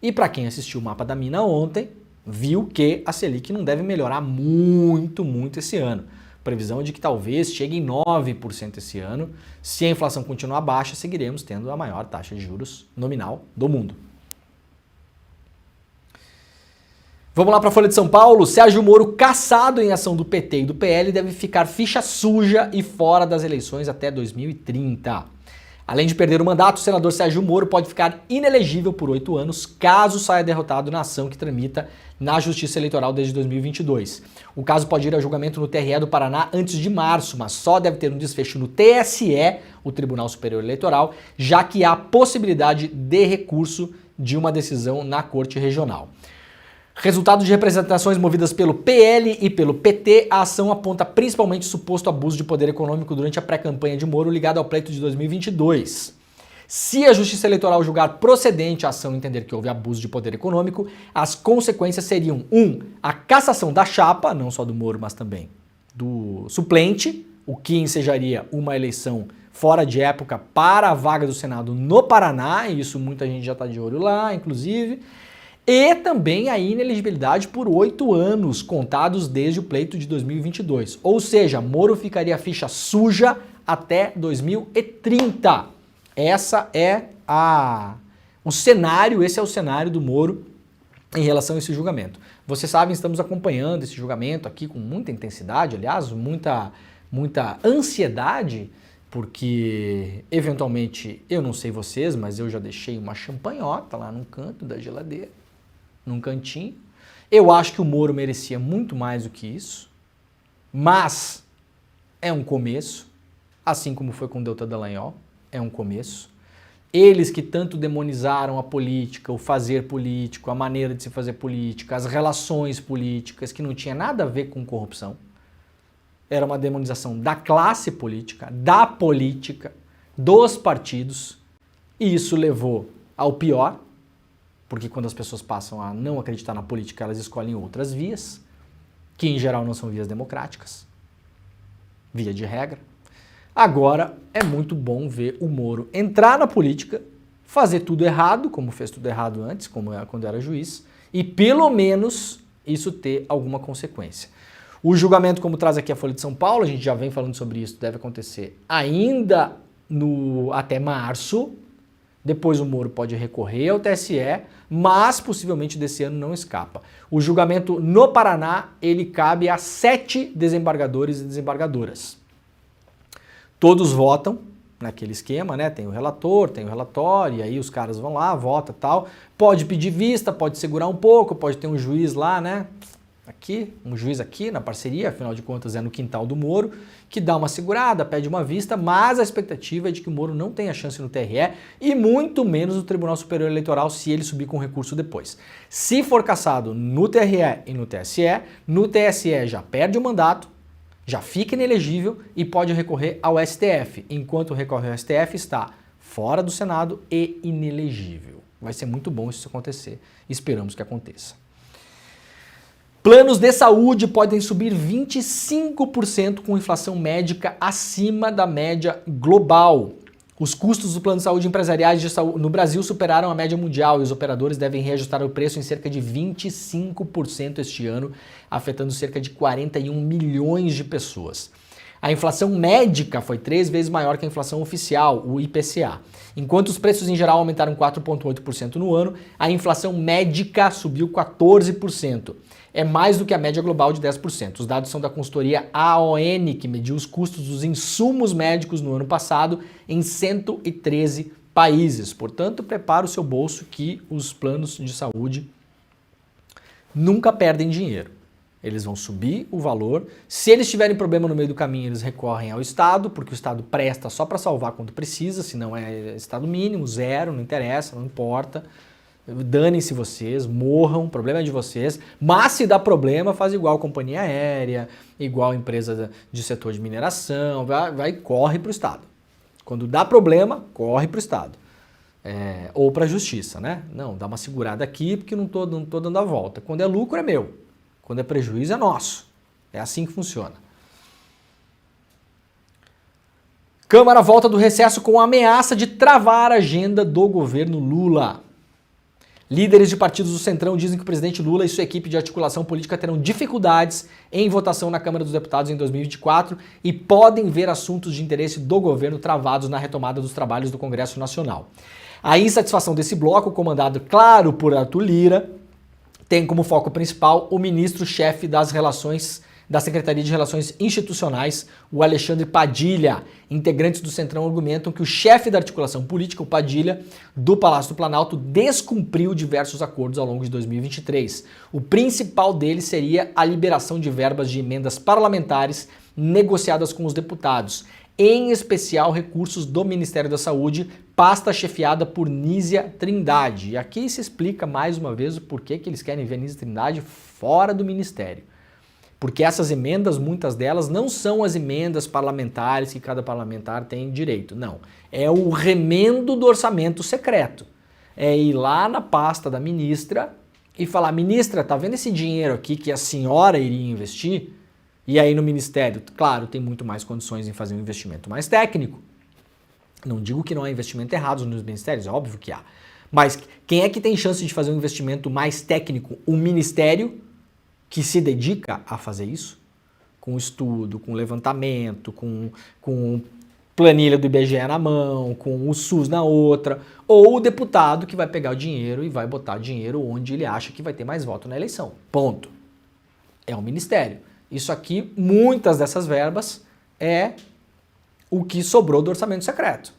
E para quem assistiu o mapa da mina ontem, viu que a Selic não deve melhorar muito esse ano. Previsão de que talvez chegue em 9% esse ano. Se a inflação continuar baixa, seguiremos tendo a maior taxa de juros nominal do mundo. Vamos lá para a Folha de São Paulo. Sérgio Moro, cassado em ação do PT e do PL, deve ficar ficha suja e fora das eleições até 2030. Além de perder o mandato, o senador Sérgio Moro pode ficar inelegível por 8 anos caso saia derrotado na ação que tramita na Justiça Eleitoral desde 2022. O caso pode ir a julgamento no TRE do Paraná antes de março, mas só deve ter um desfecho no TSE, o Tribunal Superior Eleitoral, já que há possibilidade de recurso de uma decisão na Corte Regional. Resultado de representações movidas pelo PL e pelo PT, a ação aponta principalmente suposto abuso de poder econômico durante a pré-campanha de Moro ligado ao pleito de 2022. Se a Justiça Eleitoral julgar procedente a ação e entender que houve abuso de poder econômico, as consequências seriam: 1. A cassação da chapa, não só do Moro, mas também do suplente, o que ensejaria uma eleição fora de época para a vaga do Senado no Paraná, e isso muita gente já está de olho lá, inclusive. E também a inelegibilidade por 8 anos, contados desde o pleito de 2022. Ou seja, Moro ficaria ficha suja até 2030. Esse é o cenário do Moro em relação a esse julgamento. Vocês sabem, estamos acompanhando esse julgamento aqui com muita intensidade, aliás, muita ansiedade, porque eventualmente, eu não sei vocês, mas eu já deixei uma champanhota lá num canto da geladeira, num cantinho. Eu acho que o Moro merecia muito mais do que isso, mas é um começo, assim como foi com o Deltan Dallagnol, é um começo. Eles que tanto demonizaram a política, o fazer político, a maneira de se fazer política, as relações políticas, que não tinha nada a ver com corrupção. Era uma demonização da classe política, da política, dos partidos, e isso levou ao pior, porque quando as pessoas passam a não acreditar na política, elas escolhem outras vias, que em geral não são vias democráticas, via de regra. Agora é muito bom ver o Moro entrar na política, fazer tudo errado, como fez tudo errado antes, quando era juiz, e pelo menos isso ter alguma consequência. O julgamento, como traz aqui a Folha de São Paulo, a gente já vem falando sobre isso, deve acontecer ainda até março. Depois o Moro pode recorrer ao TSE, mas possivelmente desse ano não escapa. O julgamento no Paraná, ele cabe a 7 desembargadores e desembargadoras. Todos votam naquele esquema, né? Tem o relator, tem o relatório, e aí os caras vão lá, votam e tal. Pode pedir vista, pode segurar um pouco, pode ter um juiz lá, né? Aqui, um juiz aqui na parceria, afinal de contas é no quintal do Moro, que dá uma segurada, pede uma vista, mas a expectativa é de que o Moro não tenha chance no TRE e muito menos no Tribunal Superior Eleitoral se ele subir com recurso depois. Se for cassado no TRE e no TSE já perde o mandato, já fica inelegível e pode recorrer ao STF. Enquanto recorre ao STF, está fora do Senado e inelegível. Vai ser muito bom isso acontecer. Esperamos que aconteça. Planos de saúde podem subir 25% com inflação médica acima da média global. Os custos do plano de saúde empresariais no Brasil superaram a média mundial e os operadores devem reajustar o preço em cerca de 25% este ano, afetando cerca de 41 milhões de pessoas. A inflação médica foi 3 vezes maior que a inflação oficial, o IPCA. Enquanto os preços em geral aumentaram 4,8% no ano, a inflação médica subiu 14%. É mais do que a média global de 10%. Os dados são da consultoria AON, que mediu os custos dos insumos médicos no ano passado em 113 países. Portanto, prepara o seu bolso que os planos de saúde nunca perdem dinheiro. Eles vão subir o valor. Se eles tiverem problema no meio do caminho, eles recorrem ao Estado, porque o Estado presta só para salvar quando precisa, se não é Estado mínimo, zero, não interessa, não importa. Danem-se vocês, morram, o problema é de vocês, mas se dá problema, faz igual companhia aérea, igual empresa de setor de mineração, corre para o Estado. Quando dá problema, corre para o Estado. Ou para a Justiça, né? Não, dá uma segurada aqui porque não tô dando a volta. Quando é lucro é meu, quando é prejuízo é nosso. É assim que funciona. Câmara volta do recesso com a ameaça de travar a agenda do governo Lula. Líderes de partidos do Centrão dizem que o presidente Lula e sua equipe de articulação política terão dificuldades em votação na Câmara dos Deputados em 2024 e podem ver assuntos de interesse do governo travados na retomada dos trabalhos do Congresso Nacional. A insatisfação desse bloco, comandado, claro, por Arthur Lira, tem como foco principal o ministro-chefe da Secretaria de Relações Institucionais, o Alexandre Padilha. Integrantes do Centrão argumentam que o chefe da articulação política, o Padilha, do Palácio do Planalto, descumpriu diversos acordos ao longo de 2023. O principal deles seria a liberação de verbas de emendas parlamentares negociadas com os deputados, em especial recursos do Ministério da Saúde, pasta chefiada por Nízia Trindade. E aqui se explica mais uma vez o porquê que eles querem ver a Nízia Trindade fora do Ministério. Porque essas emendas, muitas delas, não são as emendas parlamentares que cada parlamentar tem direito. Não. É o remendo do orçamento secreto. É ir lá na pasta da ministra e falar: ministra, tá vendo esse dinheiro aqui que a senhora iria investir? E aí no ministério, claro, tem muito mais condições em fazer um investimento mais técnico. Não digo que não há investimento errado nos ministérios, é óbvio que há. Mas quem é que tem chance de fazer um investimento mais técnico? O ministério que se dedica a fazer isso, com estudo, com levantamento, com planilha do IBGE na mão, com o SUS na outra, ou o deputado que vai pegar o dinheiro e vai botar o dinheiro onde ele acha que vai ter mais voto na eleição. Ponto. É um ministério. Isso aqui, muitas dessas verbas, é o que sobrou do orçamento secreto.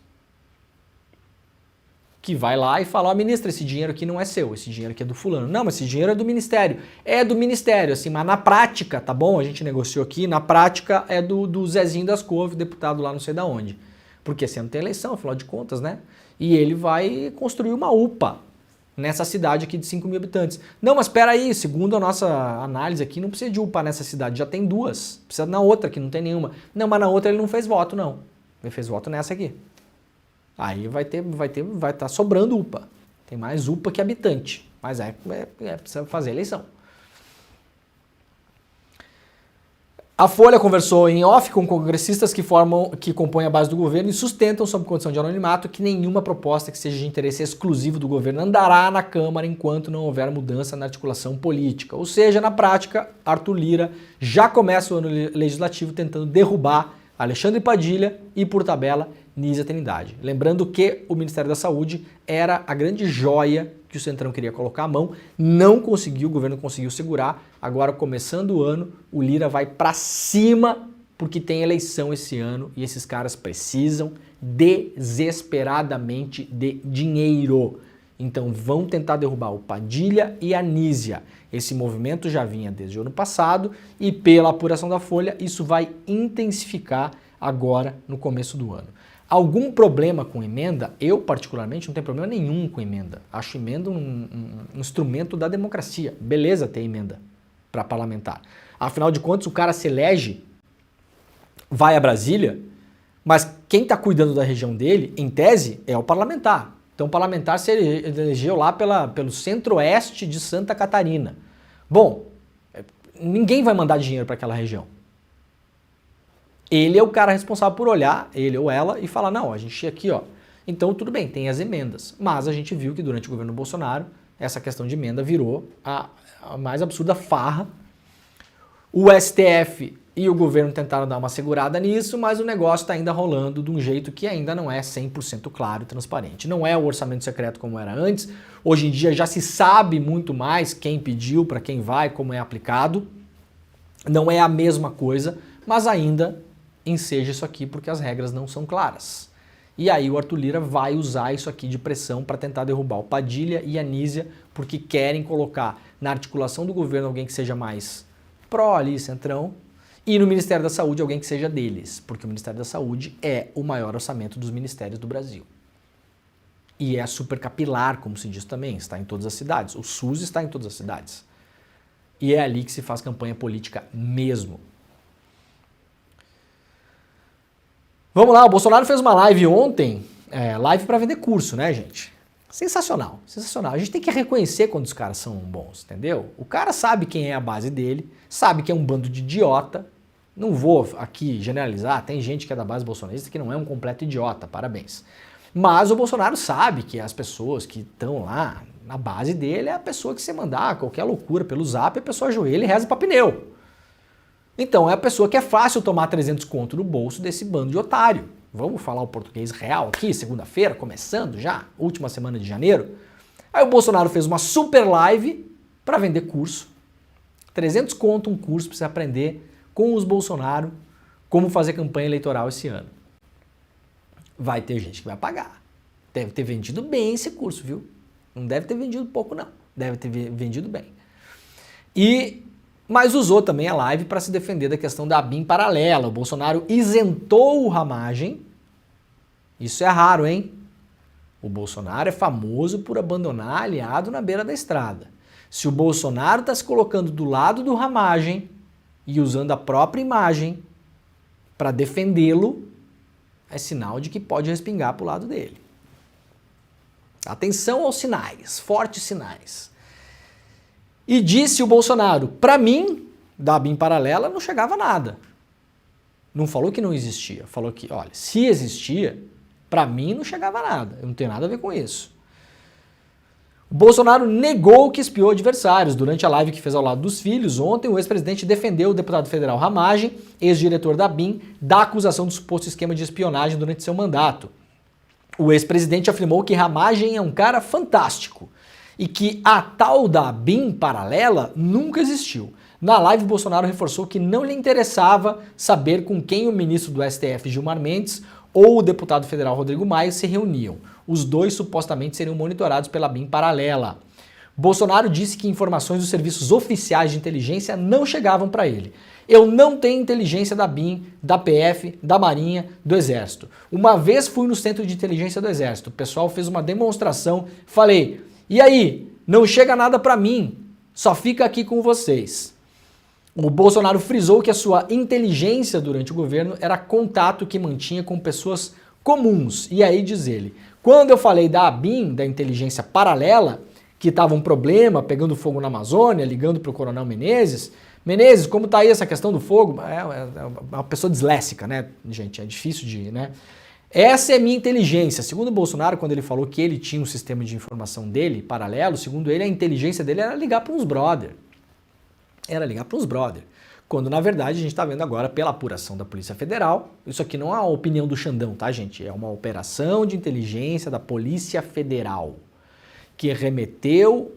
Que vai lá e fala, ó, ministra, esse dinheiro aqui não é seu, esse dinheiro aqui é do fulano. Não, mas esse dinheiro é do ministério. É do ministério, assim, mas na prática, tá bom? A gente negociou aqui, na prática é do Zezinho das Couve, deputado lá não sei da onde. Porque esse ano tem eleição, afinal de contas, né? E ele vai construir uma UPA nessa cidade aqui de 5 mil habitantes. Não, mas espera aí, segundo a nossa análise aqui, não precisa de UPA nessa cidade, já tem duas. Precisa na outra, que não tem nenhuma. Não, mas na outra ele não fez voto, não. Ele fez voto nessa aqui. Aí vai estar sobrando UPA. Tem mais UPA que habitante. Mas precisa fazer eleição. A Folha conversou em off com congressistas que compõem a base do governo e sustentam, sob condição de anonimato, que nenhuma proposta que seja de interesse exclusivo do governo andará na Câmara enquanto não houver mudança na articulação política. Ou seja, na prática, Arthur Lira já começa o ano legislativo tentando derrubar Alexandre Padilha e, por tabela, Nízia Trindade. Lembrando que o Ministério da Saúde era a grande joia que o Centrão queria colocar a mão, não conseguiu, o governo conseguiu segurar. Agora, começando o ano, o Lira vai para cima porque tem eleição esse ano e esses caras precisam desesperadamente de dinheiro. Então vão tentar derrubar o Padilha e a Nízia. Esse movimento já vinha desde o ano passado e pela apuração da Folha isso vai intensificar agora no começo do ano. Algum problema com emenda? Eu, particularmente, não tenho problema nenhum com emenda. Acho emenda um instrumento da democracia. Beleza ter emenda para parlamentar. Afinal de contas, o cara se elege, vai a Brasília, mas quem está cuidando da região dele, em tese, é o parlamentar. Então o parlamentar se elegeu lá pelo centro-oeste de Santa Catarina. Bom, ninguém vai mandar dinheiro para aquela região. Ele é o cara responsável por olhar, ele ou ela, e falar, não, a gente aqui, ó. Então tudo bem, tem as emendas. Mas a gente viu que durante o governo Bolsonaro, essa questão de emenda virou a mais absurda farra. O STF e o governo tentaram dar uma segurada nisso, mas o negócio está ainda rolando de um jeito que ainda não é 100% claro e transparente. Não é o orçamento secreto como era antes. Hoje em dia já se sabe muito mais quem pediu, para quem vai, como é aplicado. Não é a mesma coisa, mas ainda enseja isso aqui porque as regras não são claras. E aí o Arthur Lira vai usar isso aqui de pressão para tentar derrubar o Padilha e a Nízia, porque querem colocar na articulação do governo alguém que seja mais pró ali, centrão, e no Ministério da Saúde alguém que seja deles, porque o Ministério da Saúde é o maior orçamento dos ministérios do Brasil. E é super capilar, como se diz também, está em todas as cidades. O SUS está em todas as cidades. E é ali que se faz campanha política mesmo. Vamos lá, o Bolsonaro fez uma live ontem, live para vender curso, né, gente? Sensacional, sensacional. A gente tem que reconhecer quando os caras são bons, entendeu? O cara sabe quem é a base dele, sabe que é um bando de idiota. Não vou aqui generalizar, tem gente que é da base bolsonarista que não é um completo idiota, parabéns. Mas o Bolsonaro sabe que as pessoas que estão lá na base dele é a pessoa que você mandar qualquer loucura pelo zap, a pessoa ajoelha e reza pra pneu. Então é a pessoa que é fácil tomar 300 conto no bolso desse bando de otário. Vamos falar o português real aqui, segunda-feira, começando já, última semana de janeiro. Aí o Bolsonaro fez uma super live para vender curso. 300 conto um curso para você aprender com os Bolsonaro como fazer campanha eleitoral esse ano. Vai ter gente que vai pagar. Deve ter vendido bem esse curso, viu? Não deve ter vendido pouco, não. Deve ter vendido bem. Mas usou também a live para se defender da questão da BIM paralela. O Bolsonaro isentou o Ramagem. Isso é raro, hein? O Bolsonaro é famoso por abandonar aliado na beira da estrada. Se o Bolsonaro está se colocando do lado do Ramagem e usando a própria imagem para defendê-lo, é sinal de que pode respingar para o lado dele. Atenção aos sinais, fortes sinais. E disse o Bolsonaro, para mim, da BIM paralela não chegava nada. Não falou que não existia, falou que, olha, se existia, para mim não chegava nada, eu não tenho nada a ver com isso. O Bolsonaro negou que espiou adversários. Durante a live que fez ao lado dos filhos, ontem o ex-presidente defendeu o deputado federal Ramagem, ex-diretor da BIM, da acusação do suposto esquema de espionagem durante seu mandato. O ex-presidente afirmou que Ramagem é um cara fantástico e que a tal da BIM paralela nunca existiu. Na live, Bolsonaro reforçou que não lhe interessava saber com quem o ministro do STF, Gilmar Mendes, ou o deputado federal Rodrigo Maia se reuniam. Os dois supostamente seriam monitorados pela BIM paralela. Bolsonaro disse que informações dos serviços oficiais de inteligência não chegavam para ele. Eu não tenho inteligência da BIM, da PF, da Marinha, do Exército. Uma vez fui no centro de inteligência do Exército, o pessoal fez uma demonstração, falei, e aí, não chega nada para mim, só fica aqui com vocês. O Bolsonaro frisou que a sua inteligência durante o governo era contato que mantinha com pessoas comuns. E aí diz ele, quando eu falei da ABIN, da inteligência paralela, que estava um problema, pegando fogo na Amazônia, ligando para o coronel Menezes, como tá aí essa questão do fogo? É uma pessoa disléxica, né, gente? É difícil de, né? Essa é a minha inteligência. Segundo o Bolsonaro, quando ele falou que ele tinha um sistema de informação dele, paralelo, segundo ele, a inteligência dele era ligar para uns brother. Quando, na verdade, a gente está vendo agora, pela apuração da Polícia Federal, isso aqui não é a opinião do Xandão, tá, gente? É uma operação de inteligência da Polícia Federal, que remeteu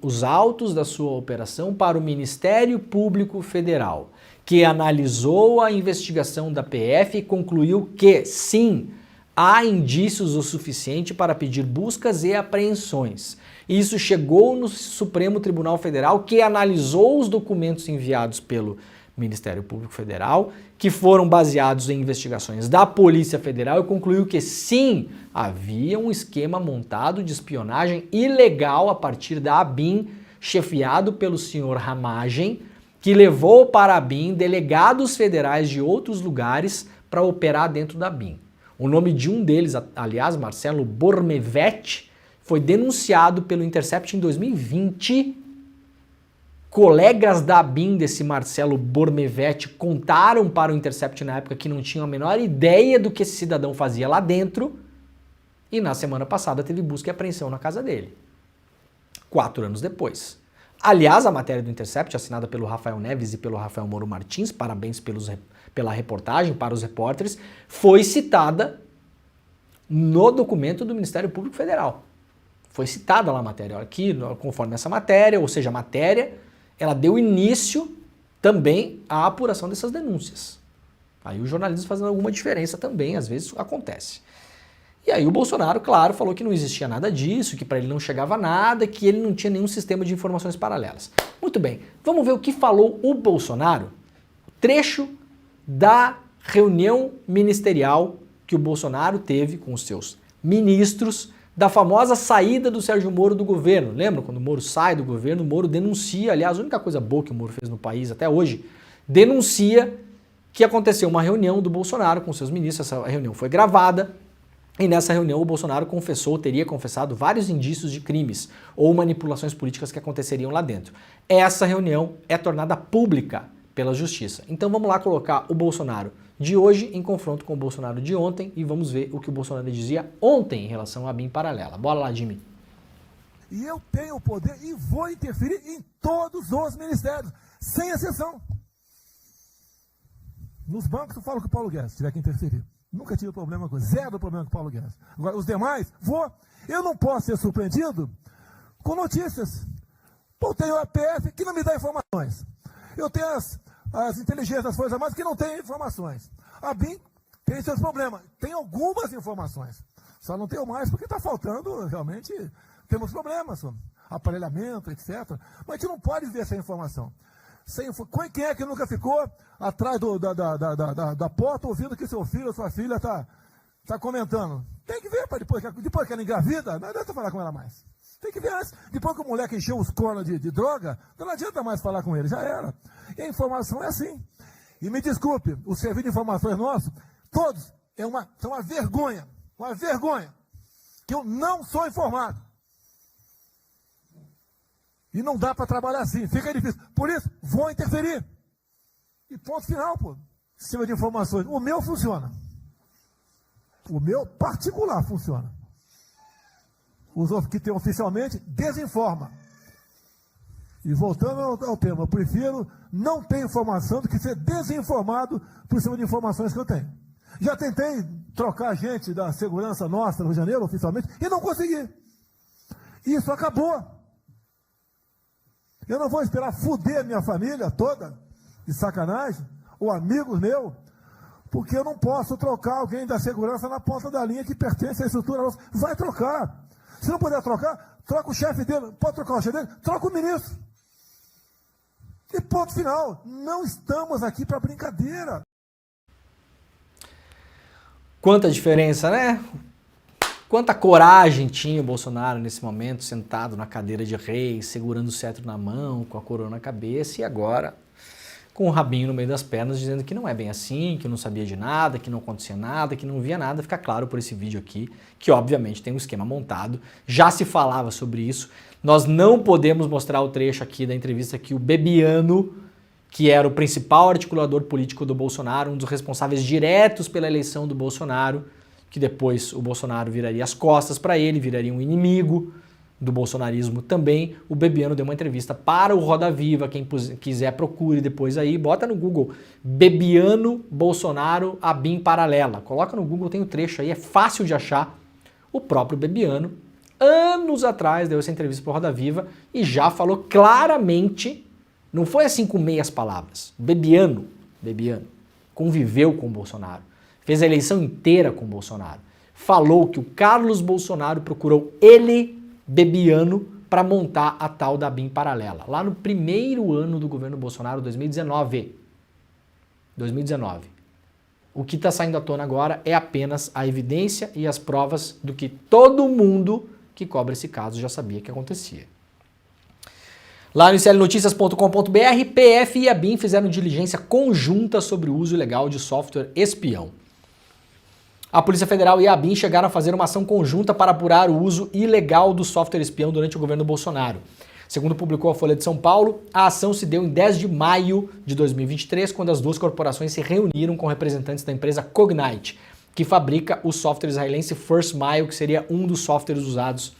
os autos da sua operação para o Ministério Público Federal, que analisou a investigação da PF e concluiu que, sim, há indícios o suficiente para pedir buscas e apreensões. Isso chegou no Supremo Tribunal Federal, que analisou os documentos enviados pelo Ministério Público Federal, que foram baseados em investigações da Polícia Federal e concluiu que sim, havia um esquema montado de espionagem ilegal a partir da ABIN, chefiado pelo senhor Ramagem, que levou para a ABIN delegados federais de outros lugares para operar dentro da ABIN. O nome de um deles, aliás, Marcelo Bormevetti, foi denunciado pelo Intercept em 2020. Colegas da ABIN desse Marcelo Bormevetti contaram para o Intercept na época que não tinham a menor ideia do que esse cidadão fazia lá dentro. E na semana passada teve busca e apreensão na casa dele. 4 anos depois. Aliás, a matéria do Intercept, assinada pelo Rafael Neves e pelo Rafael Moro Martins, parabéns pela reportagem para os repórteres, foi citada no documento do Ministério Público Federal. Foi citada lá a matéria. Aqui, conforme essa matéria, ou seja, a matéria, ela deu início também à apuração dessas denúncias. Aí o jornalismo fazendo alguma diferença também, às vezes acontece. E aí o Bolsonaro, claro, falou que não existia nada disso, que para ele não chegava nada, que ele não tinha nenhum sistema de informações paralelas. Muito bem, vamos ver o que falou o Bolsonaro. Trecho da reunião ministerial que o Bolsonaro teve com os seus ministros da famosa saída do Sérgio Moro do governo. Lembra quando o Moro sai do governo, o Moro denuncia, aliás, a única coisa boa que o Moro fez no país até hoje, denuncia que aconteceu uma reunião do Bolsonaro com seus ministros, essa reunião foi gravada, e nessa reunião o Bolsonaro teria confessado vários indícios de crimes ou manipulações políticas que aconteceriam lá dentro. Essa reunião é tornada pública pela justiça. Então vamos lá colocar o Bolsonaro de hoje em confronto com o Bolsonaro de ontem e vamos ver o que o Bolsonaro dizia ontem em relação à BIM paralela. Bora lá, Jimmy. E eu tenho o poder e vou interferir em todos os ministérios, sem exceção. Nos bancos eu falo com o Paulo Guedes, se tiver que interferir. Nunca tive problema com zero problema com o Paulo Guedes. Agora, os demais, eu não posso ser surpreendido com notícias. Eu tenho a PF que não me dá informações. Eu tenho as inteligências das Forças Armadas que não têm informações. A BIM tem seus problemas. Tem algumas informações. Só não tenho mais porque está faltando, realmente, temos problemas. Aparelhamento, etc. Mas a gente não pode ver essa informação. Quem é que nunca ficou atrás da porta ouvindo que seu filho ou sua filha está comentando? Tem que ver, depois que ela engravida, não adianta falar com ela mais. Tem que ver antes. Depois que o moleque encheu os cornos de droga, não adianta mais falar com ele, já era. E a informação é assim. E me desculpe, o serviço de informações nosso, todos, são uma vergonha, que eu não sou informado. E não dá para trabalhar assim, fica difícil. Por isso, vou interferir. E ponto final, sistema de informações. O meu funciona. O meu particular funciona. que tem oficialmente, desinforma. E voltando ao tema, eu prefiro não ter informação do que ser desinformado por cima de informações que eu tenho. Já tentei trocar gente da segurança nossa no Rio de Janeiro, oficialmente, e não consegui. Isso acabou. Eu não vou esperar fuder minha família toda, de sacanagem, ou amigos meus, porque eu não posso trocar alguém da segurança na ponta da linha que pertence à estrutura nossa. Vai trocar. Se não puder trocar, troca o chefe dele. Pode trocar o chefe dele? Troca o ministro. E ponto final. Não estamos aqui para brincadeira. Quanta diferença, né? Quanta coragem tinha o Bolsonaro nesse momento, sentado na cadeira de rei, segurando o cetro na mão, com a coroa na cabeça, e agora com o rabinho no meio das pernas, dizendo que não é bem assim, que não sabia de nada, que não acontecia nada, que não via nada. Fica claro por esse vídeo aqui, que obviamente tem um esquema montado, já se falava sobre isso. Nós não podemos mostrar o trecho aqui da entrevista que o Bebiano, que era o principal articulador político do Bolsonaro, um dos responsáveis diretos pela eleição do Bolsonaro, que depois o Bolsonaro viraria as costas para ele, viraria um inimigo do bolsonarismo também. O Bebiano deu uma entrevista para o Roda Viva, quem quiser procure depois aí, bota no Google, Bebiano Bolsonaro ABIN paralela. Coloca no Google, tem o trecho aí, é fácil de achar. O próprio Bebiano, anos atrás, deu essa entrevista para o Roda Viva e já falou claramente, não foi assim com meias palavras, Bebiano conviveu com o Bolsonaro, fez a eleição inteira com o Bolsonaro, falou que o Carlos Bolsonaro procurou ele, Bebiano, para montar a tal da ABIN paralela, lá no primeiro ano do governo Bolsonaro, 2019. O que está saindo à tona agora é apenas a evidência e as provas do que todo mundo que cobre esse caso já sabia que acontecia. Lá no iclnoticias.com.br, PF e ABIN fizeram diligência conjunta sobre o uso ilegal de software espião. A Polícia Federal e a ABIN chegaram a fazer uma ação conjunta para apurar o uso ilegal do software espião durante o governo Bolsonaro. Segundo publicou a Folha de São Paulo, a ação se deu em 10 de maio de 2023, quando as duas corporações se reuniram com representantes da empresa Cognite, que fabrica o software israelense First Mile, que seria um dos softwares usados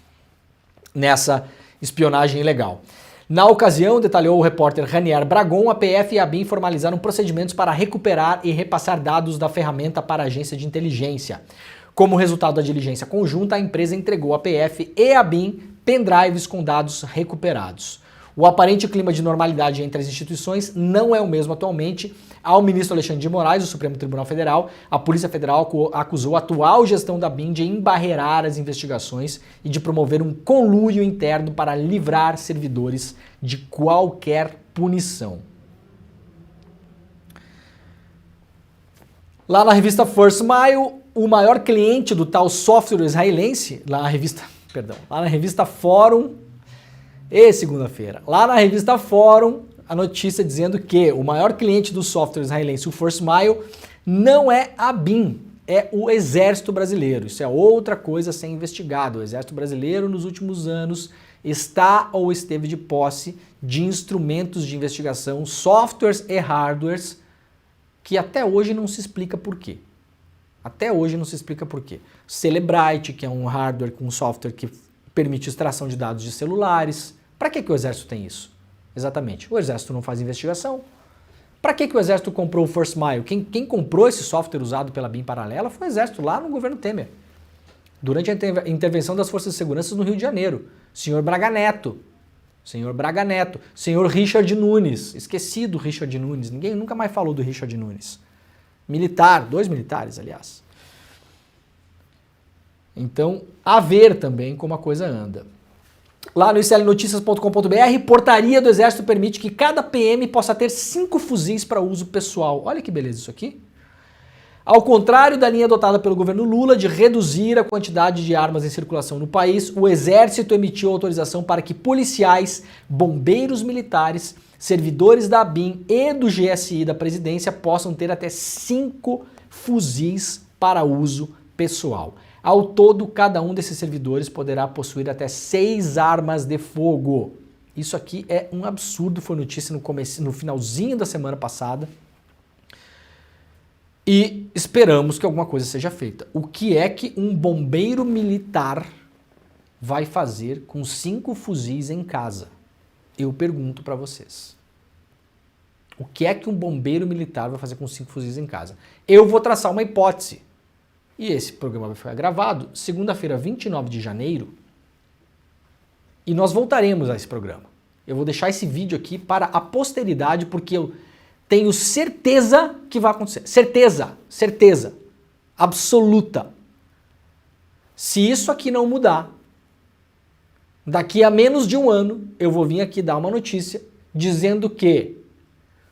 nessa espionagem ilegal. Na ocasião, detalhou o repórter Ranier Bragon, a PF e a ABIN formalizaram procedimentos para recuperar e repassar dados da ferramenta para a agência de inteligência. Como resultado da diligência conjunta, a empresa entregou à PF e à ABIN pendrives com dados recuperados. O aparente clima de normalidade entre as instituições não é o mesmo atualmente. Ao ministro Alexandre de Moraes, do Supremo Tribunal Federal, a Polícia Federal acusou a atual gestão da ABIN de embarrear as investigações e de promover um conluio interno para livrar servidores de qualquer punição. Lá na revista First Mile, o maior cliente do tal software israelense, lá na revista Fórum, segunda-feira, lá na revista Fórum, a notícia dizendo que o maior cliente do software israelense, o First Mile, não é a ABIN, é o Exército Brasileiro. Isso é outra coisa a ser investigado. O Exército Brasileiro, nos últimos anos, está ou esteve de posse de instrumentos de investigação, softwares e hardwares, que até hoje não se explica por quê. Até hoje não se explica por quê. Cellebrite, que é um hardware com software que permite extração de dados de celulares. Para que o Exército tem isso? Exatamente. O Exército não faz investigação. Para que o Exército comprou o First Mile? Quem comprou esse software usado pela ABIN paralela foi o Exército, lá no governo Temer. Durante a intervenção das Forças de Segurança no Rio de Janeiro. Senhor Braga Neto, senhor Richard Nunes, esquecido Richard Nunes, ninguém nunca mais falou do Richard Nunes. Militar, 2 militares, aliás. Então, a ver também como a coisa anda. Lá no iclnoticias.com.br, portaria do Exército permite que cada PM possa ter 5 fuzis para uso pessoal. Olha que beleza isso aqui. Ao contrário da linha adotada pelo governo Lula de reduzir a quantidade de armas em circulação no país, o Exército emitiu autorização para que policiais, bombeiros militares, servidores da ABIN e do GSI da presidência possam ter até 5 fuzis para uso pessoal. Ao todo, cada um desses servidores poderá possuir até 6 armas de fogo. Isso aqui é um absurdo, foi notícia no finalzinho da semana passada. E esperamos que alguma coisa seja feita. O que é que um bombeiro militar vai fazer com 5 fuzis em casa? Eu pergunto para vocês. O que é que um bombeiro militar vai fazer com 5 fuzis em casa? Eu vou traçar uma hipótese. E esse programa vai ficar gravado segunda-feira, 29 de janeiro. E nós voltaremos a esse programa. Eu vou deixar esse vídeo aqui para a posteridade, porque eu tenho certeza que vai acontecer. Certeza, certeza, absoluta. Se isso aqui não mudar, daqui a menos de um ano, eu vou vir aqui dar uma notícia dizendo que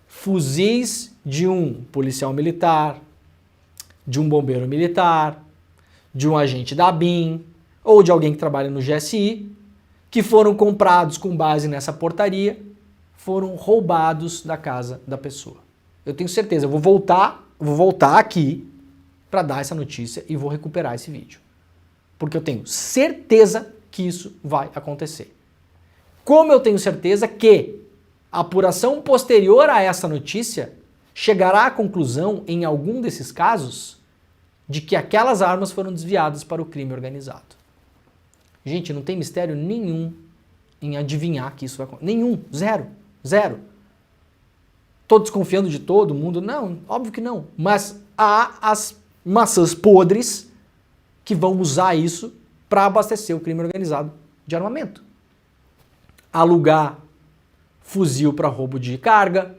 fuzis de um policial militar, de um bombeiro militar, de um agente da ABIN ou de alguém que trabalha no GSI, que foram comprados com base nessa portaria, foram roubados da casa da pessoa. Eu tenho certeza, eu vou voltar aqui para dar essa notícia e vou recuperar esse vídeo. Porque eu tenho certeza que isso vai acontecer. Como eu tenho certeza que a apuração posterior a essa notícia chegará à conclusão, em algum desses casos, de que aquelas armas foram desviadas para o crime organizado. Gente, não tem mistério nenhum em adivinhar que isso vai acontecer. Nenhum, zero. Tô desconfiando de todo mundo? Não, óbvio que não. Mas há as maçãs podres que vão usar isso para abastecer o crime organizado de armamento. Alugar fuzil para roubo de carga,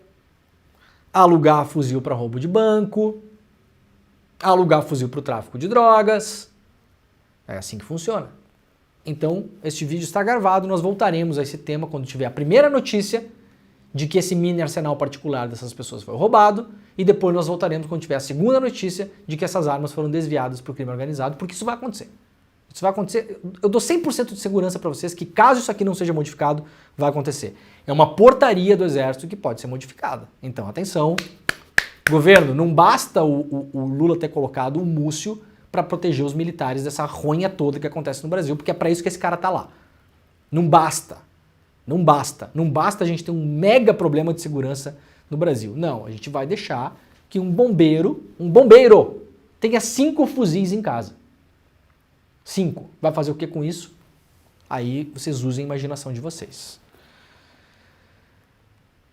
alugar fuzil para roubo de banco, alugar fuzil para o tráfico de drogas. É assim que funciona. Então, este vídeo está gravado, nós voltaremos a esse tema quando tiver a primeira notícia de que esse mini arsenal particular dessas pessoas foi roubado, e depois nós voltaremos quando tiver a segunda notícia de que essas armas foram desviadas para o crime organizado, porque isso vai acontecer. Isso vai acontecer, eu dou 100% de segurança para vocês que caso isso aqui não seja modificado, vai acontecer. É uma portaria do Exército que pode ser modificada. Então, atenção, governo, não basta o Lula ter colocado o Múcio para proteger os militares dessa ronha toda que acontece no Brasil, porque é para isso que esse cara tá lá. Não basta. Não basta. Não basta a gente ter um mega problema de segurança no Brasil. Não, a gente vai deixar que um bombeiro tenha 5 fuzis em casa. 5. Vai fazer o que com isso? Aí vocês usem a imaginação de vocês.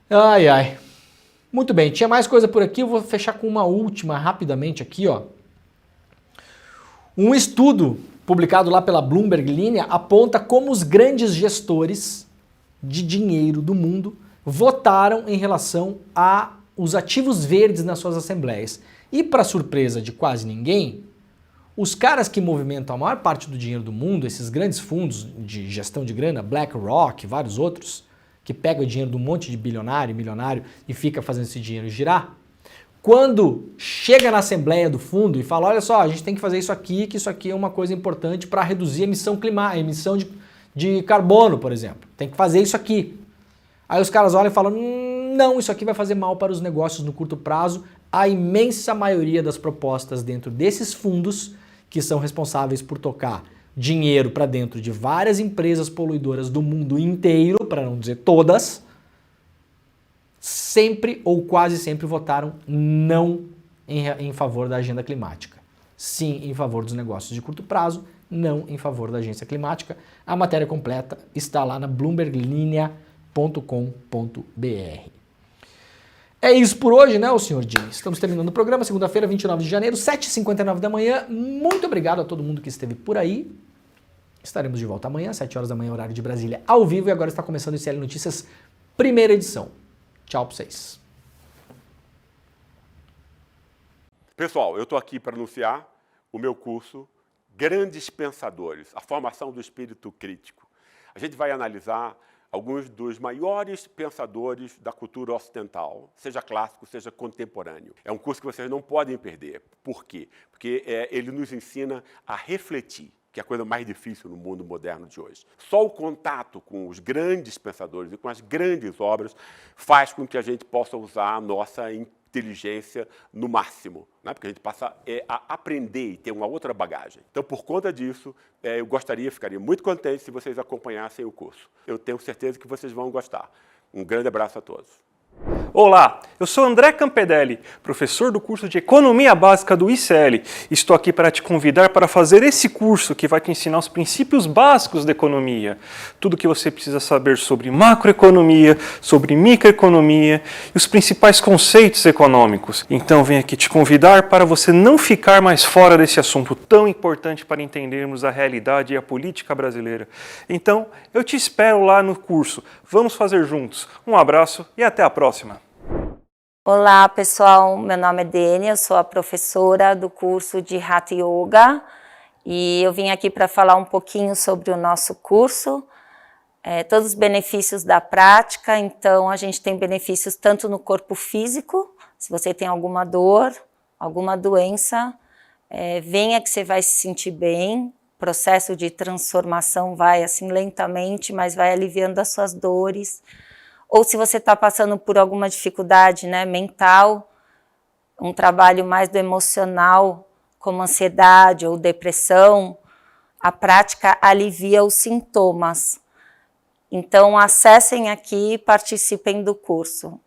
Ai, ai. Muito bem, tinha mais coisa por aqui, eu vou fechar com uma última rapidamente aqui, ó. Um estudo publicado lá pela Bloomberg Linha aponta como os grandes gestores de dinheiro do mundo votaram em relação aos ativos verdes nas suas assembleias. E para surpresa de quase ninguém, os caras que movimentam a maior parte do dinheiro do mundo, esses grandes fundos de gestão de grana, BlackRock, vários outros, que pegam o dinheiro de um monte de bilionário e milionário e fica fazendo esse dinheiro girar, quando chega na assembleia do fundo e fala, olha só, a gente tem que fazer isso aqui, que isso aqui é uma coisa importante para reduzir a emissão climática, a emissão de carbono, por exemplo. Tem que fazer isso aqui. Aí os caras olham e falam, não, isso aqui vai fazer mal para os negócios no curto prazo. A imensa maioria das propostas dentro desses fundos, que são responsáveis por tocar dinheiro para dentro de várias empresas poluidoras do mundo inteiro, para não dizer todas, sempre ou quase sempre votaram não em favor da agenda climática. Sim, em favor dos negócios de curto prazo, não em favor da agência climática. A matéria completa está lá na bloomberglinea.com.br. É isso por hoje, né, o senhor Jimmy? Estamos terminando o programa, segunda-feira, 29 de janeiro, 7h59 da manhã. Muito obrigado a todo mundo que esteve por aí. Estaremos de volta amanhã, 7 horas da manhã, horário de Brasília, ao vivo. E agora está começando o ICL Notícias, primeira edição. Tchau para vocês. Pessoal, eu estou aqui para anunciar o meu curso Grandes Pensadores, a formação do espírito crítico. A gente vai analisar alguns dos maiores pensadores da cultura ocidental, seja clássico, seja contemporâneo. É um curso que vocês não podem perder. Por quê? Porque ele nos ensina a refletir, que é a coisa mais difícil no mundo moderno de hoje. Só o contato com os grandes pensadores e com as grandes obras faz com que a gente possa usar a nossa inteligência no máximo, né? Porque a gente passa a aprender e ter uma outra bagagem. Então, por conta disso, eu ficaria muito contente se vocês acompanhassem o curso. Eu tenho certeza que vocês vão gostar. Um grande abraço a todos. Olá, Eu sou André Campedelli, professor do curso de Economia Básica do ICL. Estou aqui para te convidar para fazer esse curso que vai te ensinar os princípios básicos da economia. Tudo o que você precisa saber sobre macroeconomia, sobre microeconomia e os principais conceitos econômicos. Então venho aqui te convidar para você não ficar mais fora desse assunto tão importante para entendermos a realidade e a política brasileira. Então, eu te espero lá no curso. Vamos fazer juntos. Um abraço e até a próxima. Olá pessoal, meu nome é Dênia, eu sou a professora do curso de Hatha Yoga e eu vim aqui para falar um pouquinho sobre o nosso curso, todos os benefícios da prática. Então a gente tem benefícios tanto no corpo físico, se você tem alguma dor, alguma doença, venha que você vai se sentir bem, o processo de transformação vai assim lentamente, mas vai aliviando as suas dores. Ou se você está passando por alguma dificuldade, né, mental, um trabalho mais do emocional, como ansiedade ou depressão, a prática alivia os sintomas. Então, acessem aqui e participem do curso.